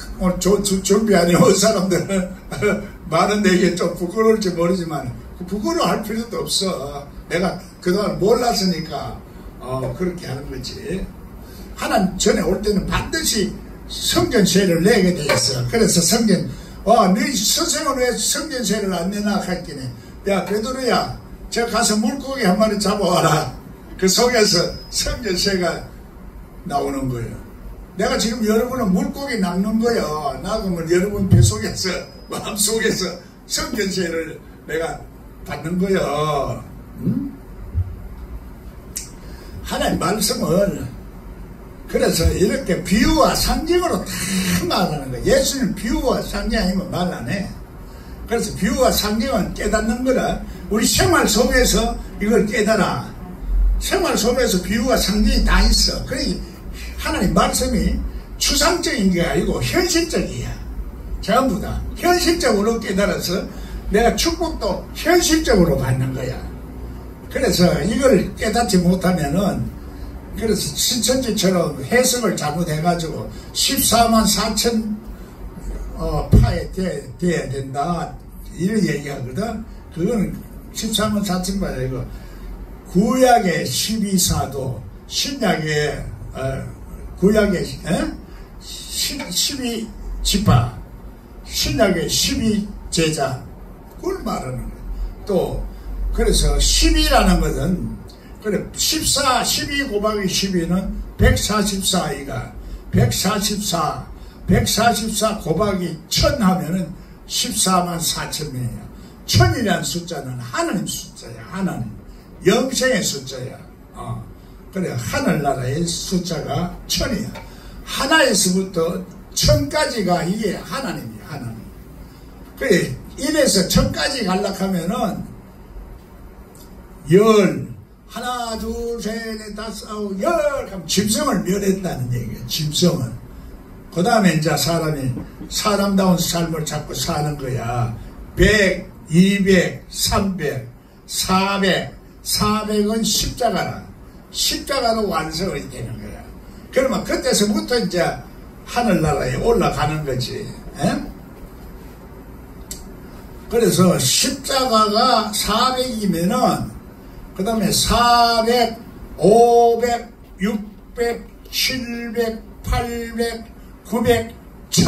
준비 안 해온 사람들은 만원 내기에 좀 부끄러울지 모르지만 부끄러워할 필요도 없어. 내가 그동안 몰랐으니까 그렇게 하는 거지. 하나님 전에 올 때는 반드시 성전세를 내게 돼 있어. 그래서 너희 선생은 왜 성전세를 안 내나 했더니 야 베드로야 저 가서 물고기 한 마리 잡아와라. 그 속에서 성전세가 나오는 거예요. 내가 지금 여러분은 물고기 낚는 거예요. 낚으면 여러분 뱃속에서 마음속에서 성전세를 내가 받는 거예요. 하나님 말씀을 그래서 이렇게 비유와 상징으로 다 말하는 거예요. 예수는 비유와 상징 아니면 말 안 해. 그래서 비유와 상징은 깨닫는 거라. 우리 생활 속에서 이걸 깨달아. 생활 속에서 비유와 상징이 다 있어. 그러니 하나님 말씀이 추상적인 게 아니고 현실적이야. 전부 다 현실적으로 깨달아서 내가 축복도 현실적으로 받는 거야. 그래서 이걸 깨닫지 못하면은 그래서 신천지처럼 해석을 잘못해가지고 14만 4천 파에 돼야 된다 이런 얘기하거든. 그거는 14만 4천 파야 이거 구약의 12사도 신약의 구약의 12지파 신약의 12제자 그걸 말하는 거야. 또 그래서 12라는 것은 그래 12 곱하기 12는 144이가 144 곱하기 1000 하면은 14만 4천명이야. 1000이라는 숫자는 하나님 숫자야. 하나님 영생의 숫자야. 그래 하늘나라의 숫자가 1000이야. 하나에서부터 1000까지가 이게 하나님이야. 하나님. 그래 1에서 1000까지 가려하면은 하나 둘 셋 넷 다섯 아홉 열 하면 짐승을 멸했다는 얘기예요. 짐승을. 그 다음에 이제 사람이 사람다운 삶을 잡고 사는 거야. 100, 200, 300, 400은 십자가라. 십자가로 완성이 되는 거야. 그러면 그때서부터 이제 하늘나라에 올라가는 거지. 에? 그래서 십자가가 400이면은 그 다음에 400, 500, 600, 700, 800, 900, 1000